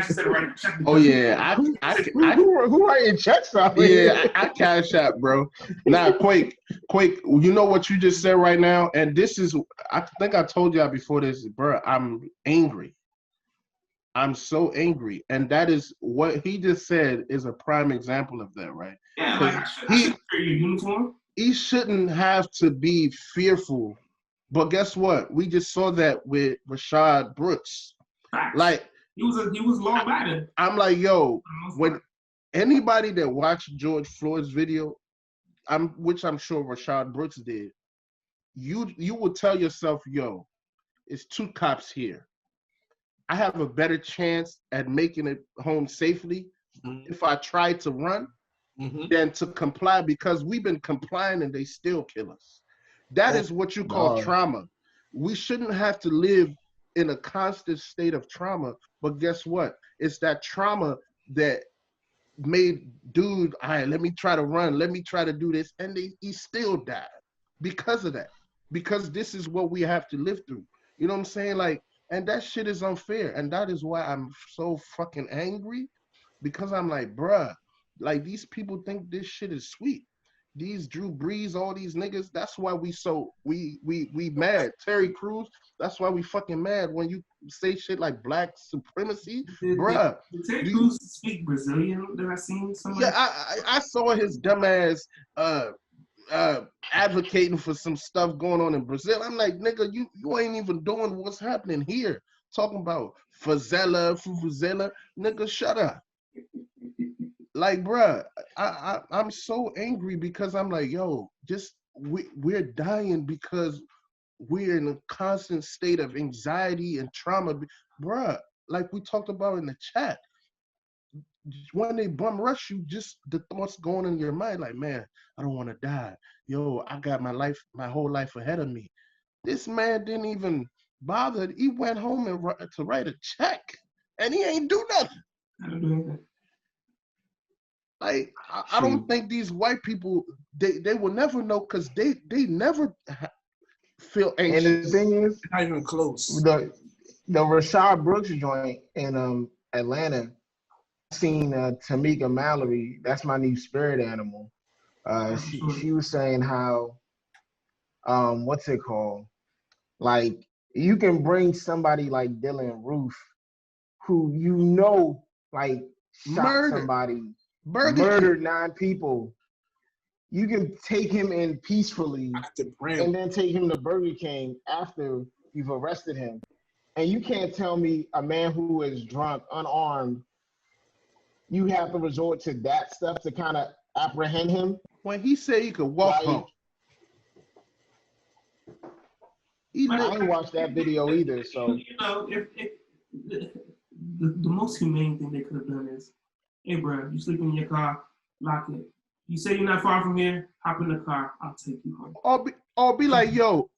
S2: instead of writing a check.
S3: Oh yeah,
S5: who writing checks out?
S3: Yeah, I cash out, bro. Nah, Quake. You know what you just said right now, and this is. I think I told y'all before this, bro. I'm angry. I'm so angry, and that is what he just said is a prime example of that, right?
S2: Yeah, like I should wear your uniform.
S3: He shouldn't have to be fearful. But guess what? We just saw that with Rashad Brooks.
S2: Facts.
S3: Like
S2: he was law abiding.
S3: I'm like, yo, when anybody that watched George Floyd's video, which I'm sure Rashad Brooks did, you would tell yourself, yo, it's 2 cops here. I have a better chance at making it home safely if I try to run than to comply, because we've been complying and they still kill us. That is what you call trauma. We shouldn't have to live in a constant state of trauma, but guess what? It's that trauma that made dude, all right, let me try to run, let me try to do this, and he still died because of that. Because this is what we have to live through. You know what I'm saying? Like, and that shit is unfair, and that is why I'm so fucking angry, because I'm like, bruh, like these people think this shit is sweet. These Drew Brees, all these niggas, that's why we mad. Terry Crews, that's why we fucking mad when you say shit like black supremacy, bruh.
S2: Did Terry Crews speak Brazilian that I seen somewhere?
S3: Yeah, I saw his dumbass advocating for some stuff going on in Brazil. I'm like, nigga, you ain't even doing what's happening here. Talking about Fuzela, nigga, shut up. Like, bruh, I'm so angry because I'm like, yo, we're dying because we're in a constant state of anxiety and trauma. Bruh, like we talked about in the chat, when they bum rush you, just the thoughts going in your mind, like, man, I don't want to die. Yo, I got my whole life ahead of me. This man didn't even bother. He went home to write a check, and he ain't do nothing.
S2: I don't do anything.
S3: Like, I don't think these white people, they will never know, because they never feel anxious.
S5: And the thing is,
S4: not even close.
S5: The Rashad Brooks joint in Atlanta, I've seen Tamika Mallory, that's my new spirit animal. She was saying how, what's it called? Like, you can bring somebody like Dylan Roof, who like shot somebody, murdered 9 people. You can take him in peacefully and then take him to Burger King after you've arrested him. And you can't tell me a man who is drunk, unarmed, you have to resort to that stuff to kind of apprehend him.
S3: When he said he could walk home.
S5: I ain't watched that video either, so.
S2: You know, if the most humane thing they could have done is, hey, bro, you sleep in your car, lock it. You say you're not far from here, hop in the car, I'll take you home.
S3: Or be like, yo,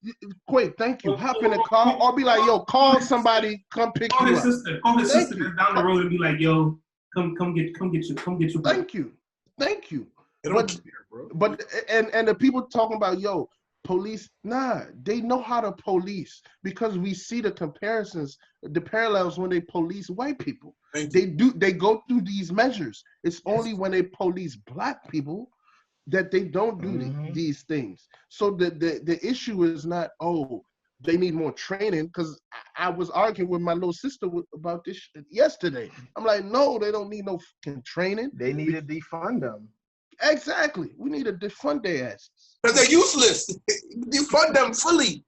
S3: quick, thank you. Hop in the car. Or be like, yo, call somebody, come pick you up.
S2: Call his sister that's down the road and be like, yo, come get your brother.
S3: Thank you.
S4: They don't care, bro.
S3: But and the people talking about, yo, police, nah, they know how to police because we see the comparisons, the parallels when they police white people. They go through these measures. It's only when they police black people that they don't do these things. So the issue is not, oh, they need more training, because I was arguing with my little sister about this yesterday. I'm like, no, they don't need no fucking training.
S5: They need to defund them.
S3: Exactly. We need to defund their asses.
S4: Because they're useless. Defund them fully.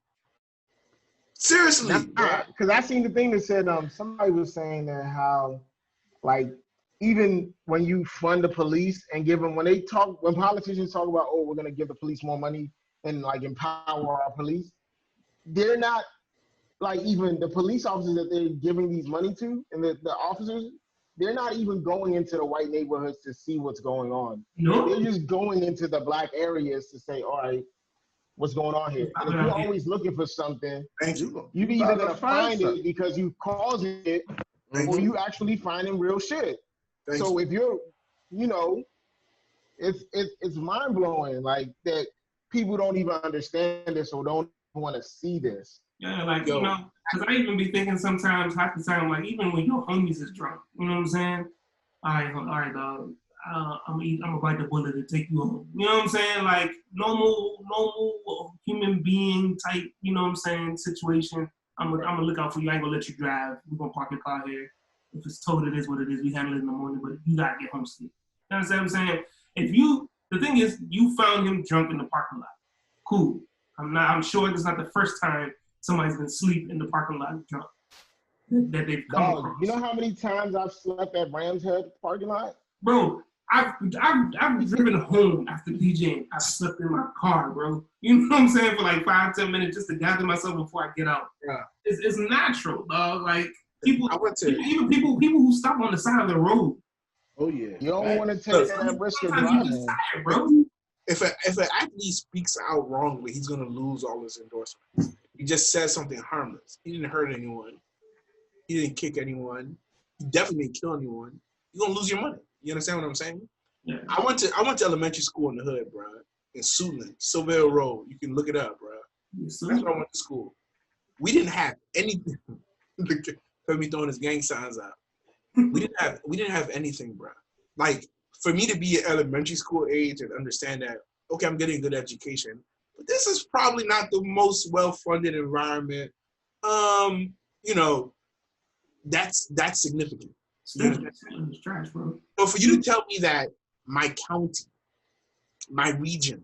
S4: Seriously.
S5: Because I seen the thing that said somebody was saying that how, like, even when you fund the police and give them, when politicians talk about, oh, we're going to give the police more money and like empower our police, they're not, like, even the police officers that they're giving these money to and the officers, they're not even going into the white neighborhoods to see what's going on.
S2: No.
S5: They're just going into the black areas to say, all right, what's going on here? And if you're always looking for something, you're either going to find it because you causing it or you actually finding real shit. So if you're, it's mind blowing, like, that people don't even understand this or don't want to see this.
S2: Yeah, like, because I even be thinking sometimes, half the time, like, even when your homies is drunk, you know what I'm saying? All right, dog. I'm gonna bite the bullet to take you home. You know what I'm saying? Like, normal human being type, you know what I'm saying, situation. I'm gonna look out for you. I ain't gonna let you drive. We're gonna park your car here. If it's towed, it is what it is. We handle it in the morning, but you gotta get home sleep. You understand what I'm saying? The thing is, you found him drunk in the parking lot. Cool. I'm sure it's not the first time somebody's been asleep in the parking lot drunk that they've come across.
S5: You know how many times I've slept at Rams Head parking lot?
S2: Bro, I've driven home after DJing. I slept in my car, bro. You know what I'm saying? For like 5-10 minutes just to gather myself before I get out. Yeah. It's natural, dog. Like, even people who stop on the side of the road.
S3: Oh yeah.
S5: You don't want to take that risk of driving,
S2: bro.
S4: If an athlete speaks out wrongly, he's gonna lose all his endorsements. He just said something harmless. He didn't hurt anyone. He didn't kick anyone. He definitely didn't kill anyone. You're gonna lose your money. You understand what I'm saying?
S2: Yeah.
S4: I went to elementary school in the hood, bro. In Suitland, Silvale Road. You can look it up, bro. That's where I went to school. We didn't have anything. Heard me throwing his gang signs out. We didn't have anything, bro. Like, for me to be at elementary school age and understand that, okay, I'm getting a good education, but this is probably not the most well-funded environment. That's significant.
S2: It's trash, bro.
S4: So for you to tell me that my county, my region,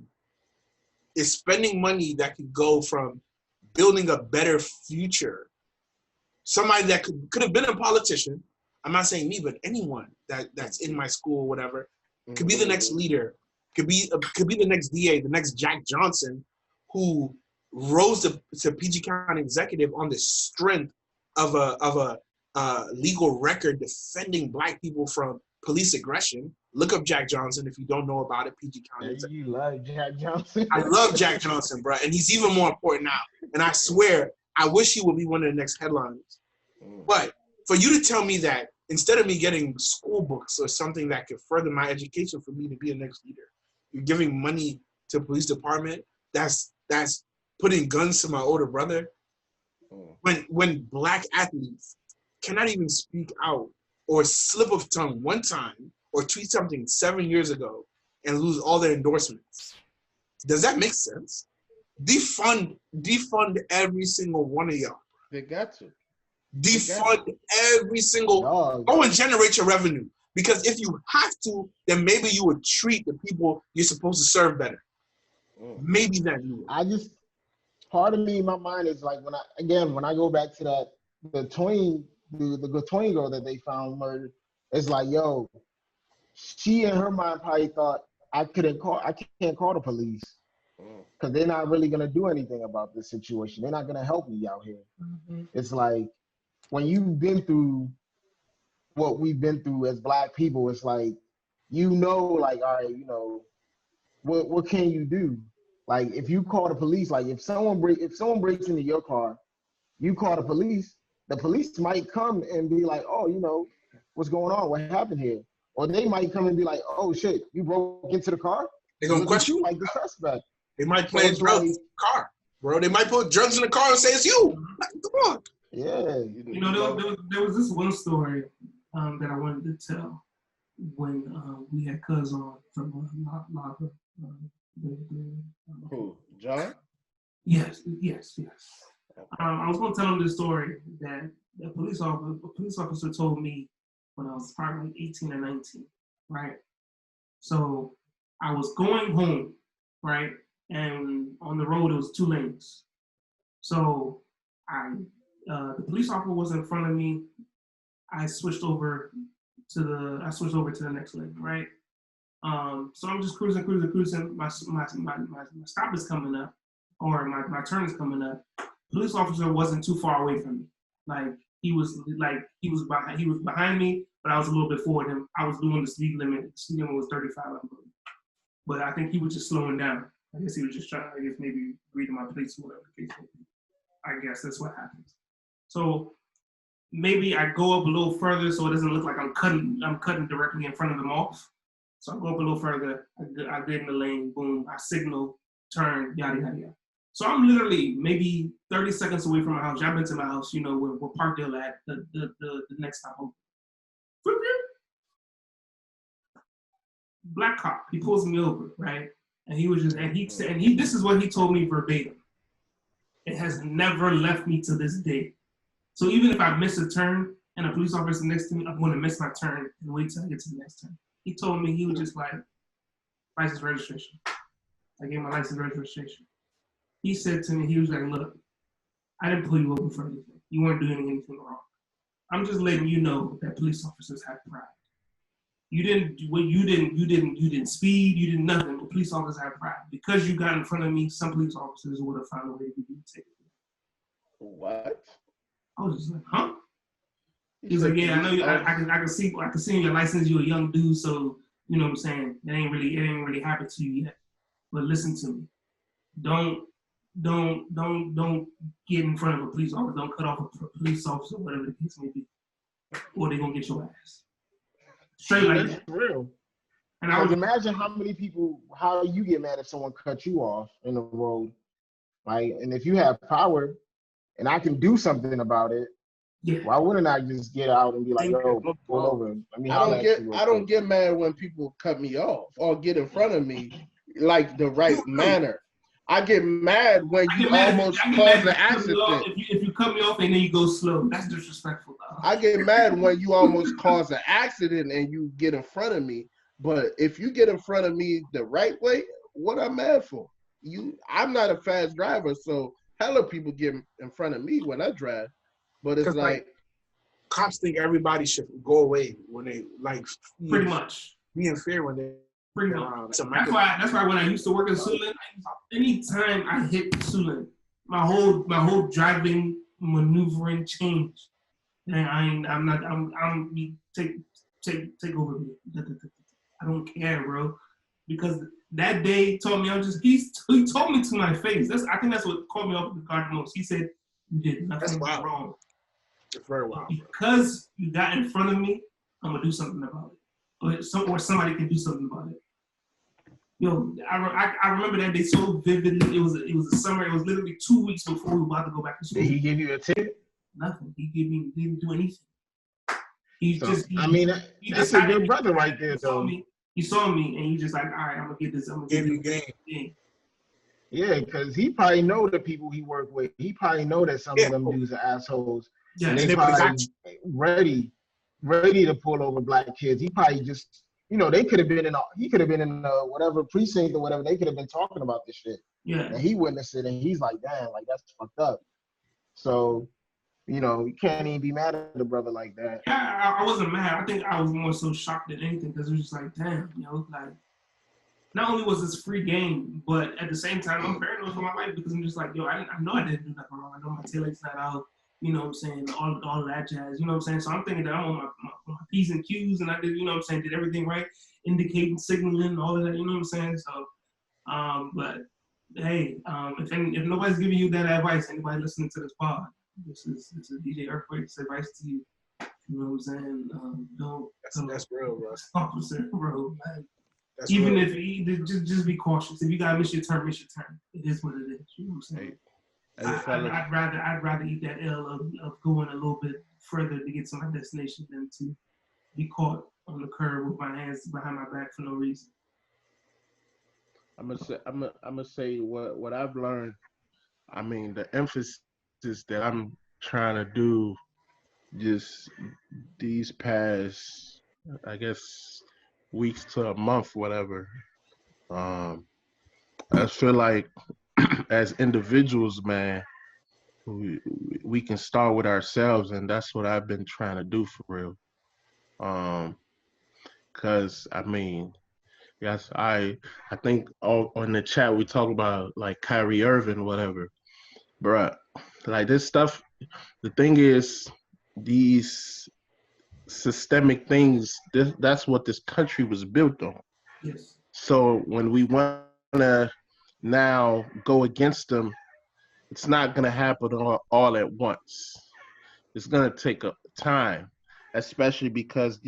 S4: is spending money that could go from building a better future, somebody that could have been a politician, I'm not saying me, but anyone that's in my school or whatever, could be the next leader, could be the next DA, the next Jack Johnson, who rose to PG County executive on the strength of a legal record defending Black people from police aggression. Look up Jack Johnson if you don't know about it. PG County.
S5: You love Jack Johnson.
S4: I love Jack Johnson, bro, and he's even more important now. And I swear, I wish he would be one of the next headliners. But for you to tell me that instead of me getting school books or something that could further my education for me to be a next leader, you're giving money to the police department, that's putting guns to my older brother. When Black athletes cannot even speak out or slip of tongue one time or tweet something 7 years ago and lose all their endorsements. Does that make sense? Defund every single one of y'all.
S3: They got to.
S4: Defund every single, go and generate your revenue. Because if you have to, then maybe you would treat the people you're supposed to serve better. Maybe that you would.
S5: Part of me in my mind is like, when I go back to that, the Toyin girl that they found murdered, it's like, yo, she in her mind probably thought, I can't call the police because they're not really going to do anything about this situation. They're not going to help me out here. It's like, when you've been through what we've been through as Black people, it's like, like, all right, what can you do? Like if you call the police, like if someone breaks into your car, you call the police might come and be like, oh, you know, what's going on? What happened here? Or they might come and be like, oh shit, you broke into the car?
S4: They're gonna question
S5: you like the suspect.
S4: They might plant drugs in the car, bro. They might put drugs in the car and say it's you. Like, come on.
S5: Yeah.
S2: You know, there was this one story that I wanted to tell when we had Cuz on from Lava.
S3: Who? John?
S2: Yes. I was going to tell him this story that a police officer told me when I was probably like 18 or 19, right? So I was going home, right? And on the road, it was 2 lanes. So the police officer was in front of me. I switched over to the next lane, right? So I'm just cruising. My stop is coming up, or my turn is coming up. Police officer wasn't too far away from me. Like he was behind me, but I was a little bit forward him. I was doing the speed limit. The speed limit was 35, I believe. But I think he was just slowing down. I guess he was just trying to, maybe reading my plates or whatever the case may be. I guess that's what happens. So maybe I go up a little further so it doesn't look like I'm cutting directly in front of them off. So I go up a little further, I get in the lane, boom, I signal, turn, yada, yada, yada. So I'm literally maybe 30 seconds away from my house. Y'all been to my house, you know, where Parkdale at, the next stop over. Black cop, he pulls me over, right? And this is what he told me verbatim. It has never left me to this day. So even if I miss a turn and a police officer next to me, I'm going to miss my turn and wait till I get to the next turn. He told me, he was just like, license registration. I gave my license registration. He said to me, he was like, look, I didn't pull you over for anything. You weren't doing anything wrong. I'm just letting you know that police officers have pride. You didn't speed, you did nothing, but police officers have pride. Because you got in front of me, some police officers would have found a way to give you a ticket.
S3: What?
S2: I was just like, huh? He's like, yeah, I know you. I can see in your license you're a young dude, so you know what I'm saying. It ain't really happened to you yet. But listen to me. Don't get in front of a police officer. Don't cut off a police officer, whatever the case may be, or they're gonna get your ass. Straight like that.
S5: That's real.
S2: And I was
S5: imagine how you get mad if someone cuts you off in the road, right? And if you have power, and I can do something about it. Yeah. Why wouldn't I just get out and be like, yo, pull over?
S3: I don't get mad when people cut me off or get in front of me like the right manner. I get mad when you almost cause an accident.
S2: If you cut me off and then you go slow, that's disrespectful.
S3: I get mad when you almost cause an accident and you get in front of me. But if you get in front of me the right way, what I'm mad for? I'm not a fast driver, so hella people get in front of me when I drive. But it's like
S4: cops think everybody should go away when they
S2: pretty much
S4: be in fear when they
S2: pretty much. That's why when I used to work in Suland, anytime I hit Suland, my whole driving maneuvering changed. And take over me. I don't care, bro, because that day told me he told me to my face. I think that's what caught me off the guard most. He said you did nothing wrong.
S4: It's very wild.
S2: Because you got in front of me, I'm gonna do something about it, or somebody can do something about it. Yo, I remember that day so vividly. It was a summer. It was literally 2 weeks before we were about to go back to school.
S5: Did he give you a ticket?
S2: Nothing. He didn't do anything.
S5: That's a good brother right there, though.
S2: He saw me and he just like, all right, I'm gonna get this. I'm gonna
S4: give you
S2: game.
S5: Yeah, because he probably know the people he work with. He probably know that some of them dudes are assholes. Yeah, and they probably ready to pull over black kids. He probably just, they could have been in whatever precinct or whatever. They could have been talking about this shit.
S2: Yeah.
S5: And he witnessed it, and he's like, damn, like that's fucked up. So, you can't even be mad at a brother like that.
S2: Yeah, I wasn't mad. I think I was more so shocked than anything because it was just like, damn, like. Not only was this free game, but at the same time, I'm paranoid for my life because I'm just like, yo, I know I didn't do nothing wrong. I know my taillight's not out, you know what I'm saying, all that jazz, you know what I'm saying? So I'm thinking that I'm on my P's and Q's and I did, you know what I'm saying, did everything right, indicating, signaling, all of that, you know what I'm saying? So, but hey, if nobody's giving you that advice, anybody listening to this pod, this is DJ Earthquake's advice to you. You know what I'm saying?
S4: That's real, bro.
S2: Officer, bro. Like,
S4: That's
S2: even
S4: real.
S2: if just be cautious. If you gotta miss your turn, miss your turn. It is what it is. You know what I'm saying? I'd rather eat that L of going a little bit further to get to my destination than to be caught on the curb with my hands behind my back for no reason.
S3: I'm gonna say what I've learned. I mean, the emphasis that I'm trying to do just these past, I guess, weeks to a month, whatever. Um, I just feel like as individuals, man, we, we can start with ourselves, and that's what I've been trying to do for real. Um, Cause I mean, yes, I think on the chat we talk about like Kyrie Irving, whatever, bruh. Like this stuff. The thing is, these systemic things. That's what this country was built on.
S2: Yes.
S3: So when we want to now go against them, it's not gonna happen all at once. It's gonna take a time, especially because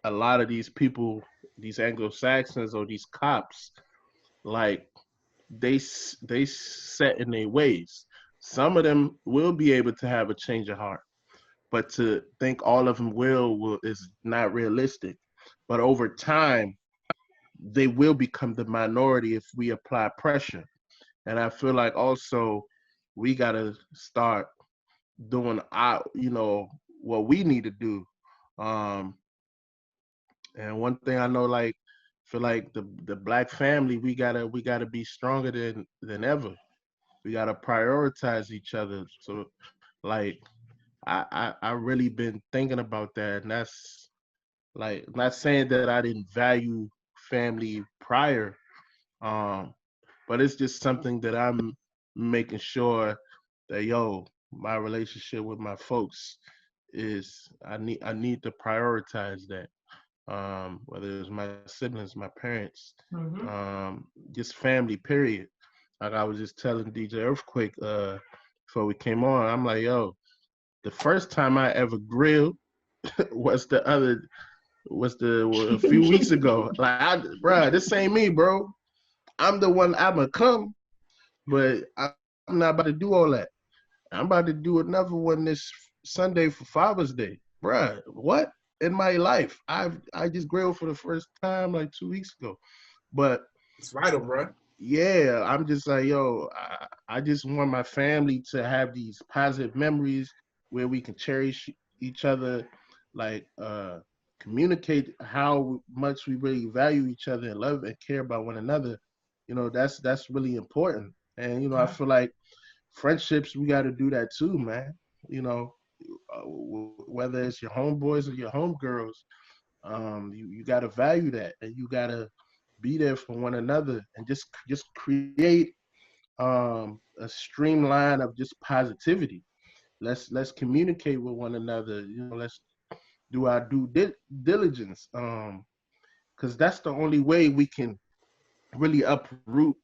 S3: a lot of these people, these Anglo Saxons or these cops, like they set in their ways. Some of them will be able to have a change of heart, but to think all of them will is not realistic. But over time, they will become the minority if we apply pressure. And I feel like also we gotta start doing what we need to do. Um, and one thing I know, like, feel like the black family, we gotta be stronger than ever. We gotta prioritize each other. So, like, I really been thinking about that, and that's like not saying that I didn't value family prior, um, but it's just something that I'm making sure that my relationship with my folks is I need to prioritize that. Whether it's my siblings, my parents,
S2: Mm-hmm.
S3: just family, period. Like I was just telling DJ Earthquake before we came on, I'm like, the first time I ever grilled was a few weeks ago. Like, bruh, this ain't me, bro. I'm the one I'ma come, but I'm not about to do all that. I'm about to do another one this Sunday for Father's Day, bruh. What in my life? I just grilled for the first time like 2 weeks ago, but
S4: It's vital, bro.
S3: yeah, I'm just like, I just want my family to have these positive memories where we can cherish each other, like communicate how much we really value each other and love and care about one another. That's really important. And I feel like friendships, we got to do that too, man. You know, whether it's your homeboys or your homegirls, you got to value that, and you got to be there for one another, and just create a streamline of just positivity. Let's communicate with one another. Let's do our due diligence, because that's the only way we can really uproot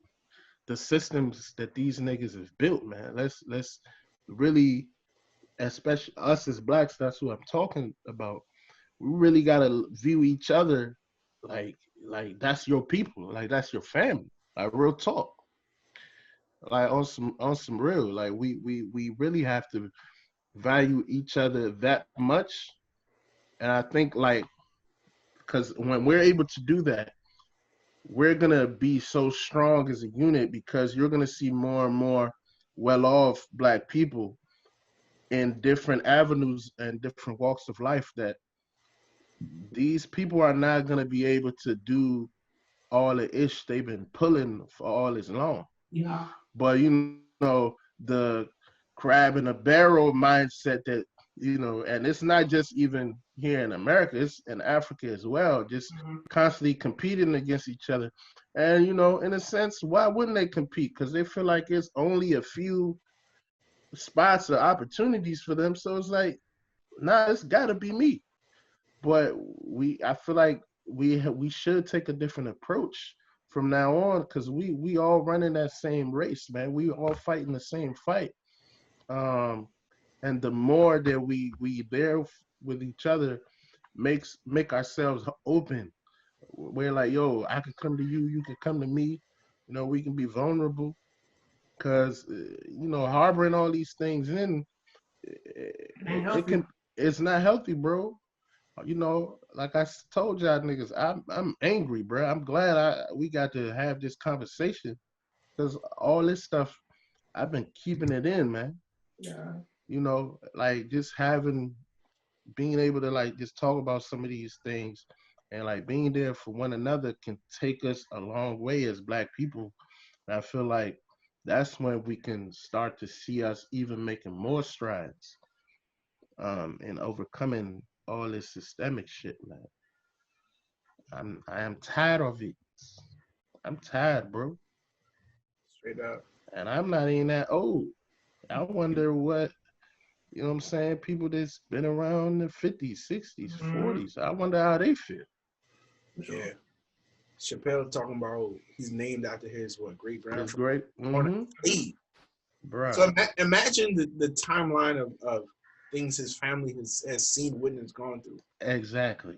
S3: the systems that these niggas have built, man. Let's really, especially us as blacks, that's who I'm talking about. We really gotta view each other like that's your people, like that's your family, like real talk, like on some real, like we really have to value each other that much. And I think, like, because when we're able to do that, we're gonna be so strong as a unit, because you're gonna see more and more well-off black people in different avenues and different walks of life, that these people are not gonna be able to do all the ish they've been pulling for all this long.
S2: Yeah.
S3: But the crab in a barrel mindset that, and it's not just even here in America, it's in Africa as well, just constantly competing against each other. And in a sense, why wouldn't they compete? Because they feel like it's only a few spots or opportunities for them. So it's like, nah, it's gotta be me. But I feel like we should take a different approach from now on, because we all running that same race, man. We all fighting the same fight. And the more that we there with each other, make ourselves open. We're like, yo, I can come to you, you can come to me. You know, we can be vulnerable. Cause you know, harboring all these things in, it can, it's not healthy, bro. You know, like I told y'all niggas, I'm angry, bro. I'm glad we got to have this conversation, because all this stuff I've been keeping it in, man.
S2: Yeah.
S3: You know, like just being able to like just talk about some of these things, and like being there for one another can take us a long way as Black people. And I feel like that's when we can start to see us even making more strides in overcoming all this systemic shit, man. I am tired of it. I'm tired, bro.
S4: Straight up.
S3: And I'm not even that old. I wonder what, you know what I'm saying, people that's been around the 50s, 60s, 40s, I wonder how they feel.
S4: Yeah. Chappelle talking about he's named after his great grandfather.
S3: It's great. Mm-hmm. Bruh.
S4: So imagine the timeline of things his family has seen, witnessed, gone through.
S3: Exactly.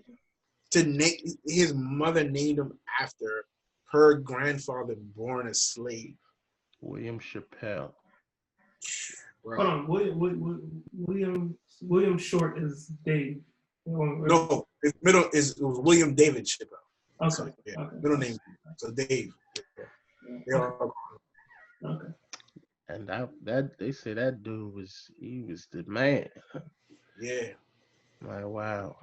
S4: His mother named him after her grandfather born a slave.
S3: William Chappelle.
S4: Bro.
S2: Hold on, William Short is Dave.
S4: No, his middle it was William David Chappelle.
S2: Okay.
S4: So, yeah,
S2: Okay.
S4: middle name. So Dave. Yeah.
S2: Okay.
S3: And that they say that dude was the man.
S4: Yeah.
S3: Like, wow.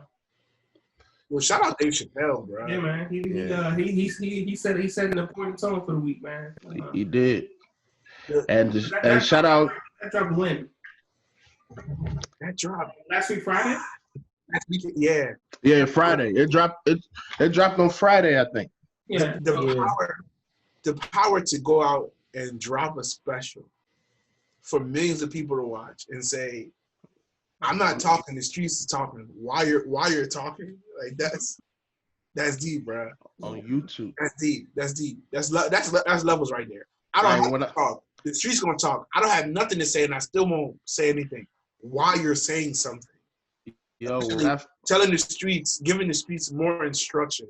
S4: Well, shout out Dave Chappelle, bro.
S2: Yeah, man. He set an important tone for the week, man.
S3: He did. And shout out.
S2: That dropped when?
S4: That dropped
S2: last week Friday.
S4: Last week, yeah.
S3: Yeah, Friday. It dropped on Friday, I think.
S2: Yeah.
S4: The power to go out and drop a special for millions of people to watch and say, I'm not talking, the streets is talking. While you're talking, like that's deep, bro.
S3: On YouTube.
S4: That's deep. That's levels right there. I don't have to talk. The streets gonna talk. I don't have nothing to say, and I still won't say anything while you're saying something.
S3: Yo,
S4: telling the streets, giving the streets more instruction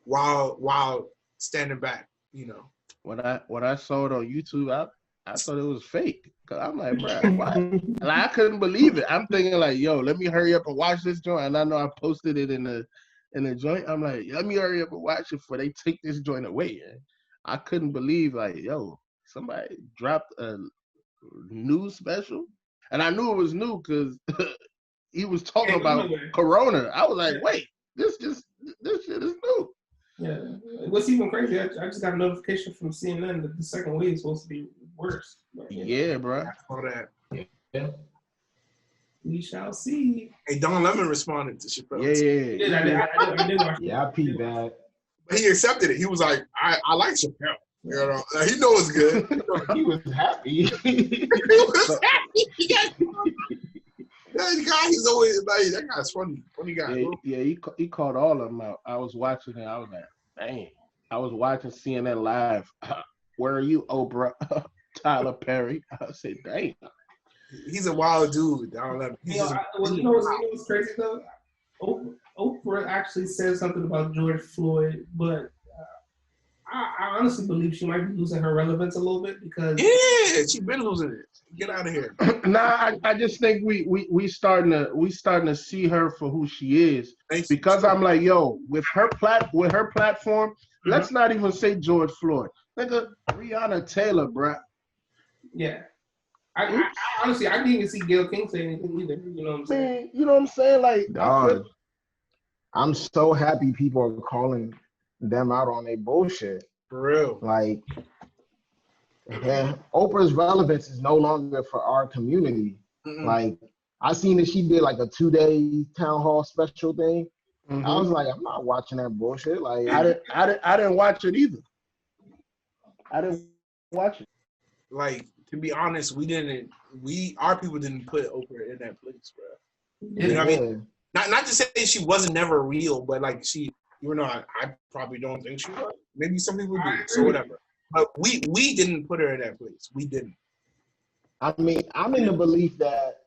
S4: while standing back. You know.
S3: When I saw it on YouTube, I thought it was fake. Cause I'm like, bro, why? And I couldn't believe it. I'm thinking like, yo, let me hurry up and watch this joint. And I know I posted it in the joint. I'm like, let me hurry up and watch it before they take this joint away. And I couldn't believe, like, yo, somebody dropped a new special. And I knew it was new because he was talking about Corona. I was like, wait, this shit is new.
S2: Yeah. What's even crazy, I just got a notification from CNN that the second wave is supposed to be worse. But,
S3: yeah, bro.
S4: I saw that.
S2: Yeah. We shall see.
S4: Hey, Don Lemon responded to Chappelle.
S3: Yeah.
S2: I did watch
S5: Yeah, I peeped that.
S4: But he accepted it. He was like, I like Chappelle. You know, he knows it's good.
S5: He was happy.
S4: He was happy. That guy, he's always like, that guy's funny guy.
S3: Yeah, he called all of them out. I was watching it. I was like, dang. I was watching CNN Live. Where are you, Oprah? Tyler Perry. I said, dang.
S4: He's a wild dude. I don't know.
S2: You know what's crazy though? Oprah actually said something about George Floyd, but I honestly believe she might be losing her relevance a little bit because
S4: she's been losing it. Get out of here.
S3: Nah, I just think we starting to see her for who she is. Because I'm like, yo, with her platform, let's not even say George Floyd. Nigga, Breonna Taylor, bruh.
S2: Yeah. I honestly, I didn't even see Gayle King say anything either. You know what I'm saying?
S3: Man, you know what I'm saying? Like,
S5: Dog, I'm so happy people are calling them out on their bullshit.
S4: For real.
S5: Like, yeah, Oprah's relevance is no longer for our community. Mm-mm. Like, I seen that she did like a 2-day town hall special thing. Mm-hmm. I was like, I'm not watching that bullshit. Like,
S3: I didn't watch it either. I didn't watch it.
S4: Like, to be honest, our people didn't put Oprah in that place, bro.
S5: Yeah.
S4: You know what I mean? Not to say she wasn't never real, but like I probably don't think she was. Maybe some people do. So whatever. But we didn't put her in that place. We didn't.
S5: I mean, I'm in the belief that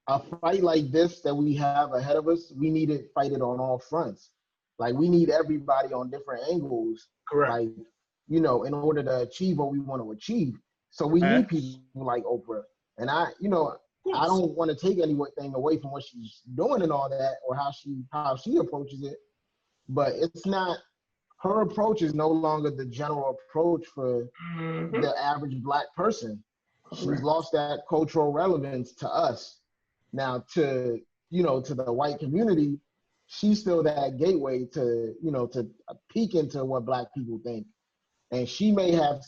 S5: a fight like this that we have ahead of us, we need to fight it on all fronts. Like, we need everybody on different angles.
S4: Correct.
S5: Like, you know, in order to achieve what we want to achieve. So we need people like Oprah. And I don't want to take anything away from what she's doing and all that, or how she approaches it. But it's not, her approach is no longer the general approach for the average Black person. She's lost that cultural relevance to us. Now, to the white community, she's still that gateway to peek into what Black people think. And she may have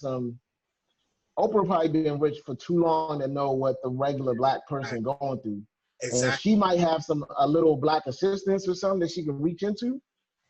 S5: Oprah probably been rich for too long to know what the regular Black person going through. Exactly. And she might have a little Black assistance or something that she can reach into,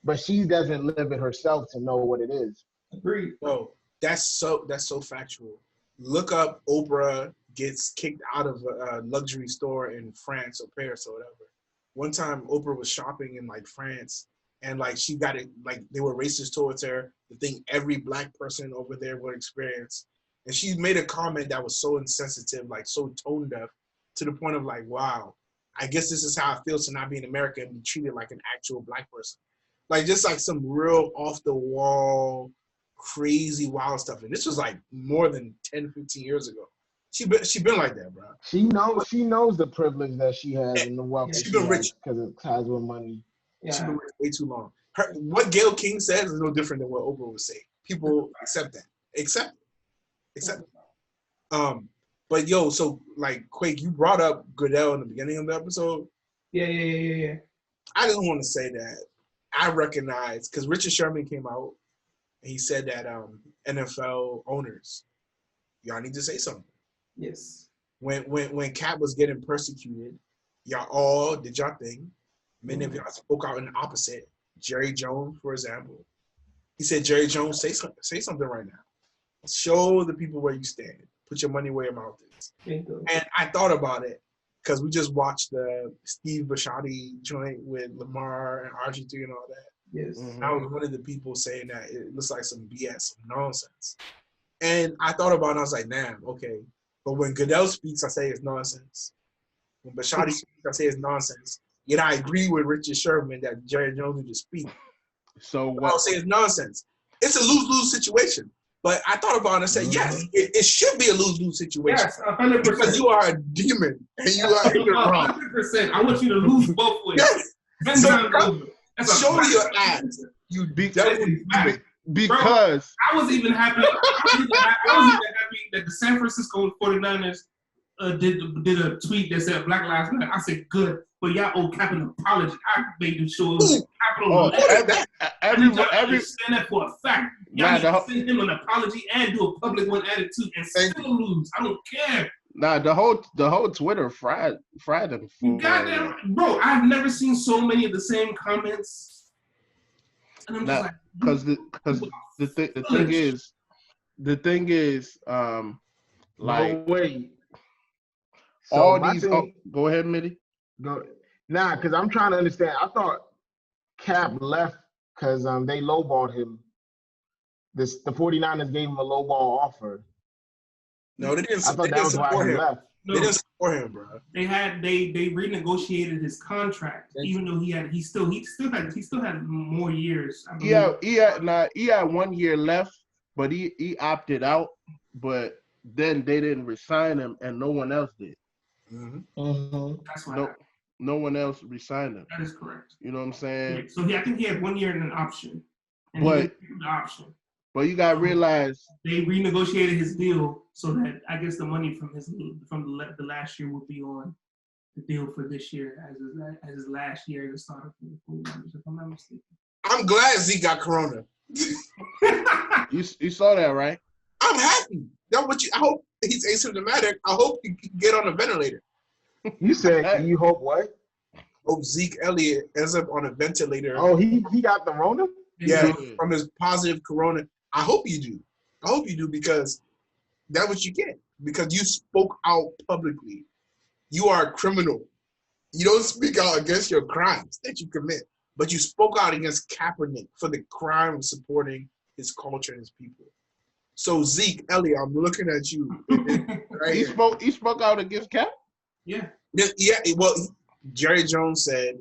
S5: but she doesn't live it herself to know what it is.
S2: Agreed.
S4: Oh, that's so factual. Look up Oprah gets kicked out of a luxury store in France or Paris or whatever. One time Oprah was shopping in like France, and like she got it, like they were racist towards her, the thing every Black person over there would experience. And she made a comment that was so insensitive, like so tone deaf, to the point of like, wow, I guess this is how it feels to not be in America and be treated like an actual Black person. Like just like some real off the wall, crazy wild stuff. And this was like more than 10, 15 years ago. She been like that, bro.
S5: She knows the privilege that she has and the wealth that she has because it ties with money.
S4: Yeah. She's been rich way too long. What Gayle King says is no different than what Oprah would say. People accept that. Accept it. But yo, so like Quake, you brought up Goodell in the beginning of the episode.
S2: Yeah.
S4: I just want to say that I recognize, because Richard Sherman came out and he said that NFL owners, y'all need to say something.
S2: Yes.
S4: When Cat was getting persecuted, y'all all did y'all thing. Many of y'all spoke out in the opposite. Jerry Jones, for example. He said, Jerry Jones, say something right now. Show the people where you stand. Put your money where your mouth is. And I thought about it because we just watched the Steve Bisciotti joint with Lamar and RG3 and all that.
S2: Yes.
S4: And I was one of the people saying that it looks like some BS, some nonsense. And I thought about it, and I was like, damn, okay. But when Goodell speaks, I say it's nonsense. When Bisciotti speaks, I say it's nonsense. Yet I agree with Richard Sherman that Jerry Jones need to speak.
S3: So what?
S4: I'll say it's nonsense. It's a lose-lose situation. But I thought about it and I said, yes, it should be a lose-lose situation.
S2: Yes, 100%.
S4: Because you are a demon and you are in the wrong.
S2: 100%. I want you to lose both ways.
S4: Yes. So show your ass. You beat that
S3: because
S2: I was even happy. I was even happy that the San Francisco 49ers did a tweet that said Black Lives Matter. I said, good, but y'all owe Cap an apology. I made them sure it was capital. Every stand up for a fact. Y'all need to send him an apology and do a public one attitude and still lose. I don't care.
S3: Nah, the whole Twitter fried them.
S2: Goddamn, bro! I've never seen so many of the same comments. And I'm just like,
S3: because the thing is, like,
S5: no way. So
S3: all these. Go ahead, Mitty.
S5: Go. Nah, because I'm trying to understand. I thought Cap left because they lowballed him. The 49ers gave him a lowball offer.
S4: No, they didn't.
S5: I thought that was why he left.
S4: No, they didn't support him, bro.
S2: They renegotiated his contract, even though he still had more years.
S3: He had 1 year left, but he opted out. But then they didn't resign him, and no one else did.
S2: That's why.
S3: No one else resigned him.
S2: That is correct.
S3: You know what I'm saying?
S2: Yeah, so I think he had 1 year and an option. And
S3: but
S2: he didn't the option.
S3: But you gotta realize
S2: they renegotiated his deal so that I guess the money from the last year would be on the deal for this year as his last year as a starter for the 49ers, if I'm not mistaken.
S4: I'm glad Zeke got corona.
S3: you saw that, right?
S4: I'm happy. I hope he's asymptomatic. I hope he can get on a ventilator.
S5: You said you hope what?
S4: Hope Zeke Elliott ends up on a ventilator.
S5: Oh, he got the Rona?
S4: Yeah, from his positive corona. I hope you do. I hope you do because that's what you get. Because you spoke out publicly. You are a criminal. You don't speak out against your crimes that you commit, but you spoke out against Kaepernick for the crime of supporting his culture and his people. So Zeke Elliott, I'm looking at you. Right
S3: He spoke out against Cap?
S2: Yeah.
S4: Yeah, well, Jerry Jones said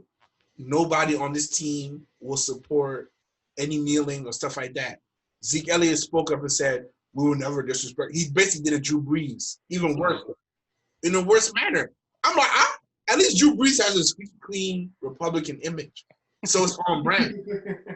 S4: nobody on this team will support any kneeling or stuff like that. Zeke Elliott spoke up and said, we will never disrespect. He basically did a Drew Brees, even worse, in a worse manner. I'm like, at least Drew Brees has a squeaky clean Republican image. So it's on brand.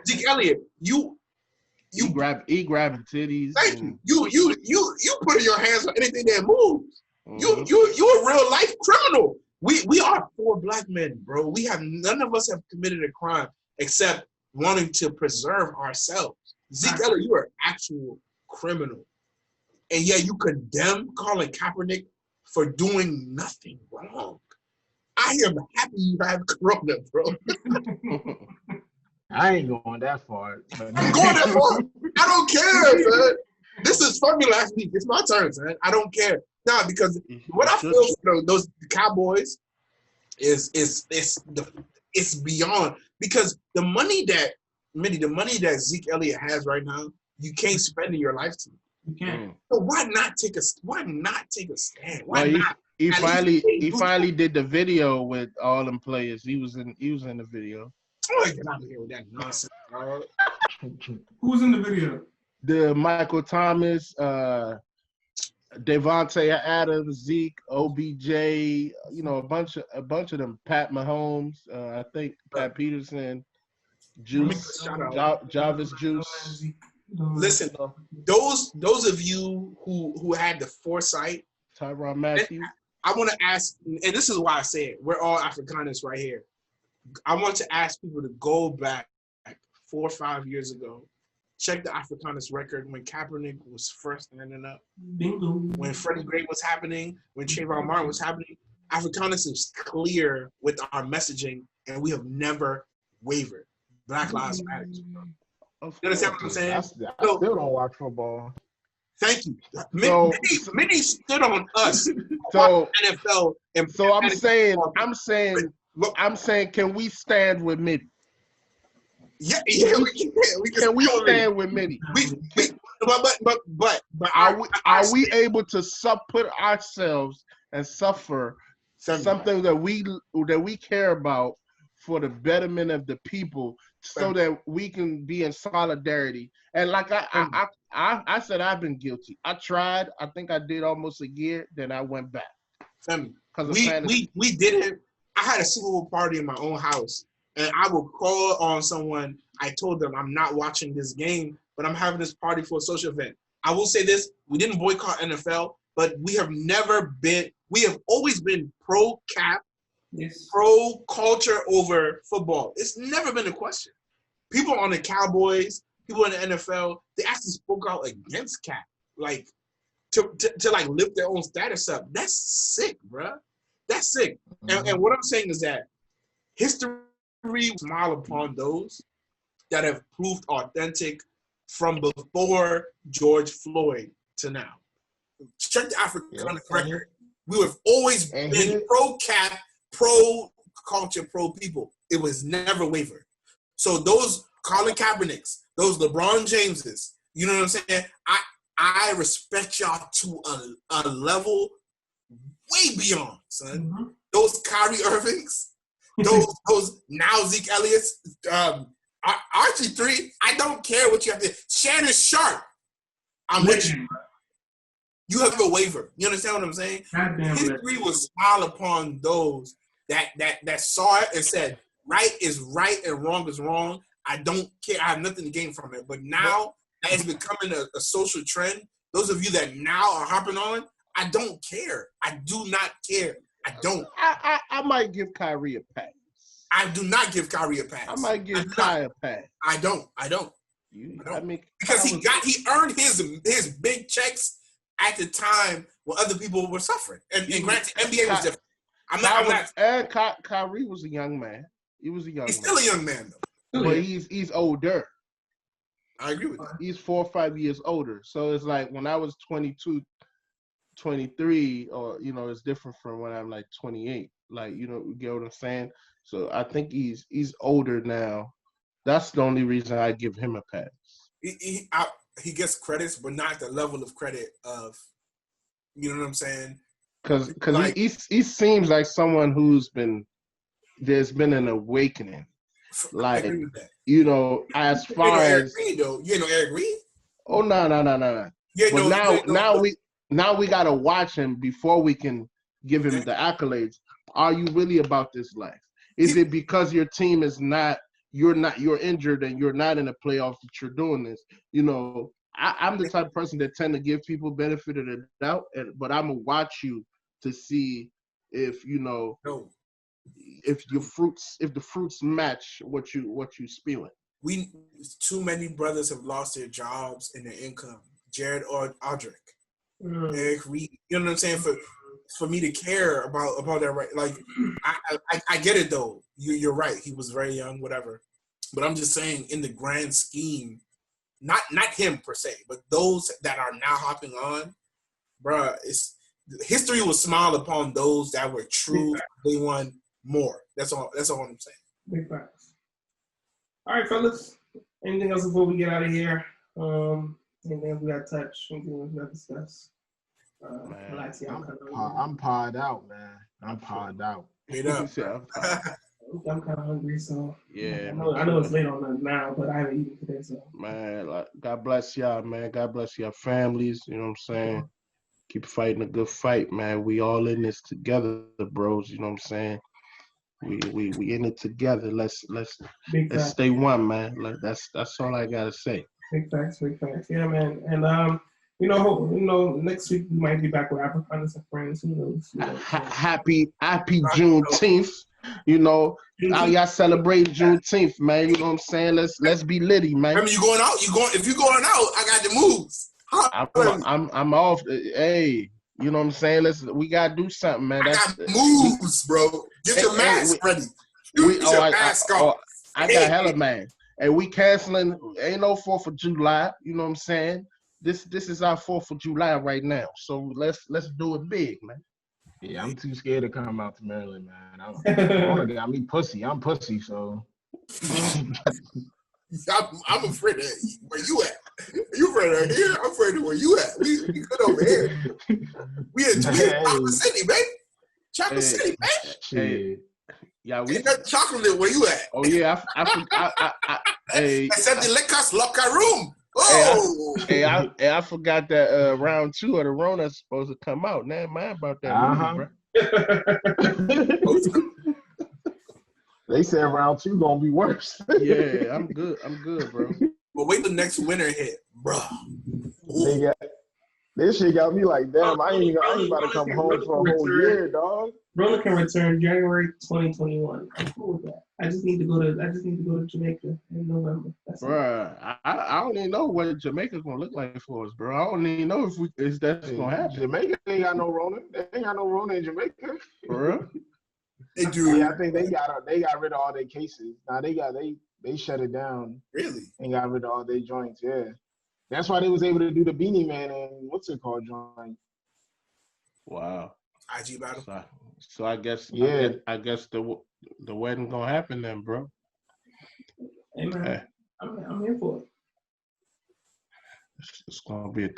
S4: Zeke Elliott,
S3: he grabbing titties.
S4: Thank you. You put your hands on anything that moves. You a real life criminal. We are 4 black men, bro. None of us have committed a crime except wanting to preserve ourselves. Zeke Elliott, you are an actual criminal. And yet you condemn Colin Kaepernick for doing nothing wrong. I am happy you have Corona, bro.
S5: I ain't going that far.
S4: I'm going that far. I don't care, man. This is for me last week. It's my turn, man. I don't care. Nah, because what I feel for those Cowboys is beyond, because the money that Zeke Elliott has right now, you can't spend in your lifetime.
S2: You can't.
S4: So why not take a stand?
S3: He finally did the video with all them players. He was in the video.
S4: Oh, get out of here with that nonsense, bro.
S2: Who's in the video?
S3: The Michael Thomas, Devontae Adams, Zeke, OBJ, a bunch of them. Pat Mahomes, I think Pat Peterson, Juice, Jarvis Juice.
S4: Listen, those of you who had the foresight,
S3: Tyrann Matthew.
S4: I want to ask, and this is why I say it. We're all Africanists right here. I want to ask people to go back 4 or 5 years ago. Check the Africanist record when Kaepernick was first standing up.
S2: Bingo.
S4: When Freddie Gray was happening, when Trayvon Martin was happening, Africanist is clear with our messaging, and we have never wavered. Black Lives Matter. You understand what I'm saying?
S5: I still don't watch football.
S4: Thank you. Many stood on us.
S3: So
S4: NFL. And
S3: so I'm saying, can we stand with Mitty?
S4: Yeah, we can.
S3: Can we stand with Mitty?
S4: But
S3: are we able to put ourselves and suffer something that we care about for the betterment of the people, so that we can be in solidarity? And like I said, I've been guilty. I tried. I think I did almost a year. Then I went back.
S4: We did it. I had a Super Bowl party in my own house, and I would call on someone. I told them I'm not watching this game, but I'm having this party for a social event. I will say this: we didn't boycott NFL, but we have always been pro-cap, pro-culture over football. It's never been a question. People on the Cowboys, people in the NFL, they actually spoke out against cap, like to like lift their own status up. That's sick, bruh. That's sick. And what I'm saying is that history will smile upon those that have proved authentic from before George Floyd to now. Check the African record. We have always been pro-cap, pro-culture, pro-people. It was never wavered. So those Colin Kaepernicks, those LeBron Jameses, you know what I'm saying? I respect y'all to a level way beyond, son. Mm-hmm. Those Kyrie Irvings, those now Zeke Elliott's, RG3, I don't care what you have to. Shannon Sharp, I'm with you. You have a waiver. You understand what I'm saying? History will smile upon those that saw it and said, right is right and wrong is wrong. I don't care. I have nothing to gain from it. But now that it's becoming a social trend, those of you that now are hopping on, I don't care. I do not care. I don't.
S3: I might give Kyrie a pass.
S4: I do not give Kyrie a pass.
S3: I might give Kai a pass.
S4: I don't. Because he earned his big checks at the time when other people were suffering. And granted, NBA was different.
S3: And Kyrie was a young man. He was a young man.
S4: He's still a young man, though.
S3: But he's older.
S4: I agree with that.
S3: He's 4 or 5 years older. So it's like when I was 22, 23, or, it's different from when I'm like 28. Like, you get what I'm saying? So I think he's older now. That's the only reason I give him a pass.
S4: he gets credits, but not the level of credit of, you know what I'm saying?
S3: Because
S4: Like,
S3: he seems like someone there's been an awakening.
S4: I
S3: Like,
S4: agree with that.
S3: you know, as
S4: You
S3: far
S4: know Eric
S3: as
S4: Reed, though. You know Eric Reed?
S3: oh no.
S4: Yeah,
S3: But
S4: no.
S3: now we gotta watch him before we can give him the accolades. Are you really about this life? Is it because your team is you're injured and you're not in the playoffs that you're doing this? You know, I'm the type of person that tend to give people benefit of the doubt, but I'm gonna watch you to see if
S4: No.
S3: if the fruits match what you spewing.
S4: Too many brothers have lost their jobs and their income. Jared Aldrich, Eric Reed. You know what I'm saying? For me to care about that, right? Like, I get it though. You're right. He was very young, whatever. But I'm just saying, in the grand scheme, not him per se, but those that are now hopping on, bruh, history will smile upon those that were true. They won more. That's all I'm saying.
S2: Big facts. All right, fellas. Anything else before we get out of here? Anything else we got to touch? Anything else we got to discuss?
S5: I'm pawed out, man. I'm pawed out.
S4: Straight up.
S2: I'm kind of hungry, so
S3: yeah.
S2: I know it's late on us now, but I haven't eaten today, so.
S3: Man, like, God bless y'all, man. God bless your families. You know what I'm saying? Keep fighting a good fight, man. We all in this together, bros. You know what I'm saying? We in it together. Let's stay one, man. Like, that's all I gotta say.
S2: Big facts. Yeah, man. And next week we might be back with Africanist and friends. Who knows?
S3: Happy Juneteenth. You know, how y'all celebrate Juneteenth, man. You know what I'm saying? Let's be litty, man.
S4: Remember, you going out? If you going out, I got the moves.
S3: I'm off. Hey, you know what I'm saying? We gotta do something, man.
S4: I got moves, bro. Get your mask ready. Get your mask on.
S3: I got hella man. And we canceling. Ain't no 4th of July. You know what I'm saying? This is our 4th of July right now. So let's do it big, man.
S5: Yeah, I'm too scared to come out to Maryland, man. Corona got me pussy. I'm pussy, so.
S4: I'm afraid of where you at. You afraid of here? I'm afraid of where you at. We good over here. We in Chocolate City, baby. Chocolate City, baby.
S5: Shit.
S3: Yeah,
S4: ain't nothing chocolate where you at.
S3: Oh yeah, hey.
S4: Except the liquor's locker room.
S3: Oh. I forgot that round 2 of the Rona's supposed to come out. Now, mind about that movie, bro.
S5: They said round 2 gonna be worse.
S3: Yeah, I'm good, bro.
S4: But wait till next winter hit, bro.
S5: This shit got me like, damn, I ain't about to come home for a whole year, dog.
S2: Rona can return January 2021. I'm cool with that. I just need to go to Jamaica in November.
S3: Bruh, I don't even know what Jamaica's gonna look like for us, bro. I don't even know if that's gonna happen.
S5: Jamaica ain't got no Rona. They ain't got no Rona in Jamaica.
S3: For real?
S4: They do.
S5: Yeah, I think they got rid of all their cases. Now they shut it down.
S4: Really?
S5: And got rid of all their joints. Yeah, that's why they was able to do the Beanie Man and what's it called joint.
S3: Wow.
S4: IG battle.
S3: So I guess I guess the wedding gonna happen then, bro.
S2: Hey man, I'm here for it.
S3: It's gonna be a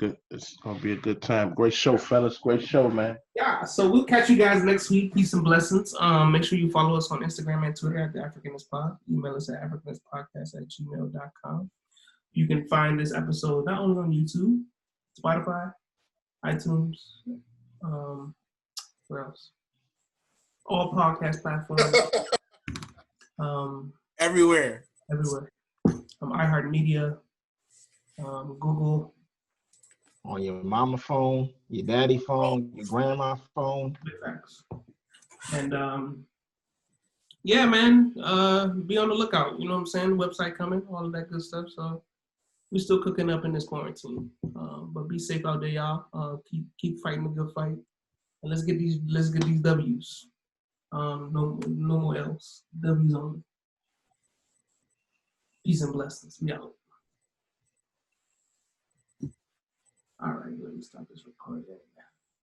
S3: good time. Great show, fellas. Great show, man.
S2: Yeah, so we'll catch you guys next week. Peace and blessings. Make sure you follow us on Instagram and Twitter at the Africanist Pod. Email us at africanistpodcast@gmail.com. You can find this episode not only on YouTube, Spotify, iTunes, where else? All podcast platforms.
S4: Everywhere.
S2: iHeartMedia, Google.
S5: On your mama phone, your daddy phone, your grandma phone.
S2: Thanks. And yeah, man, be on the lookout. You know what I'm saying? Website coming, all of that good stuff. So we're still cooking up in this quarantine. But be safe out there, y'all. Keep fighting the good fight. And let's get these W's. No more L's. W's only. Peace and blessings. We out. All right, let me stop this recording.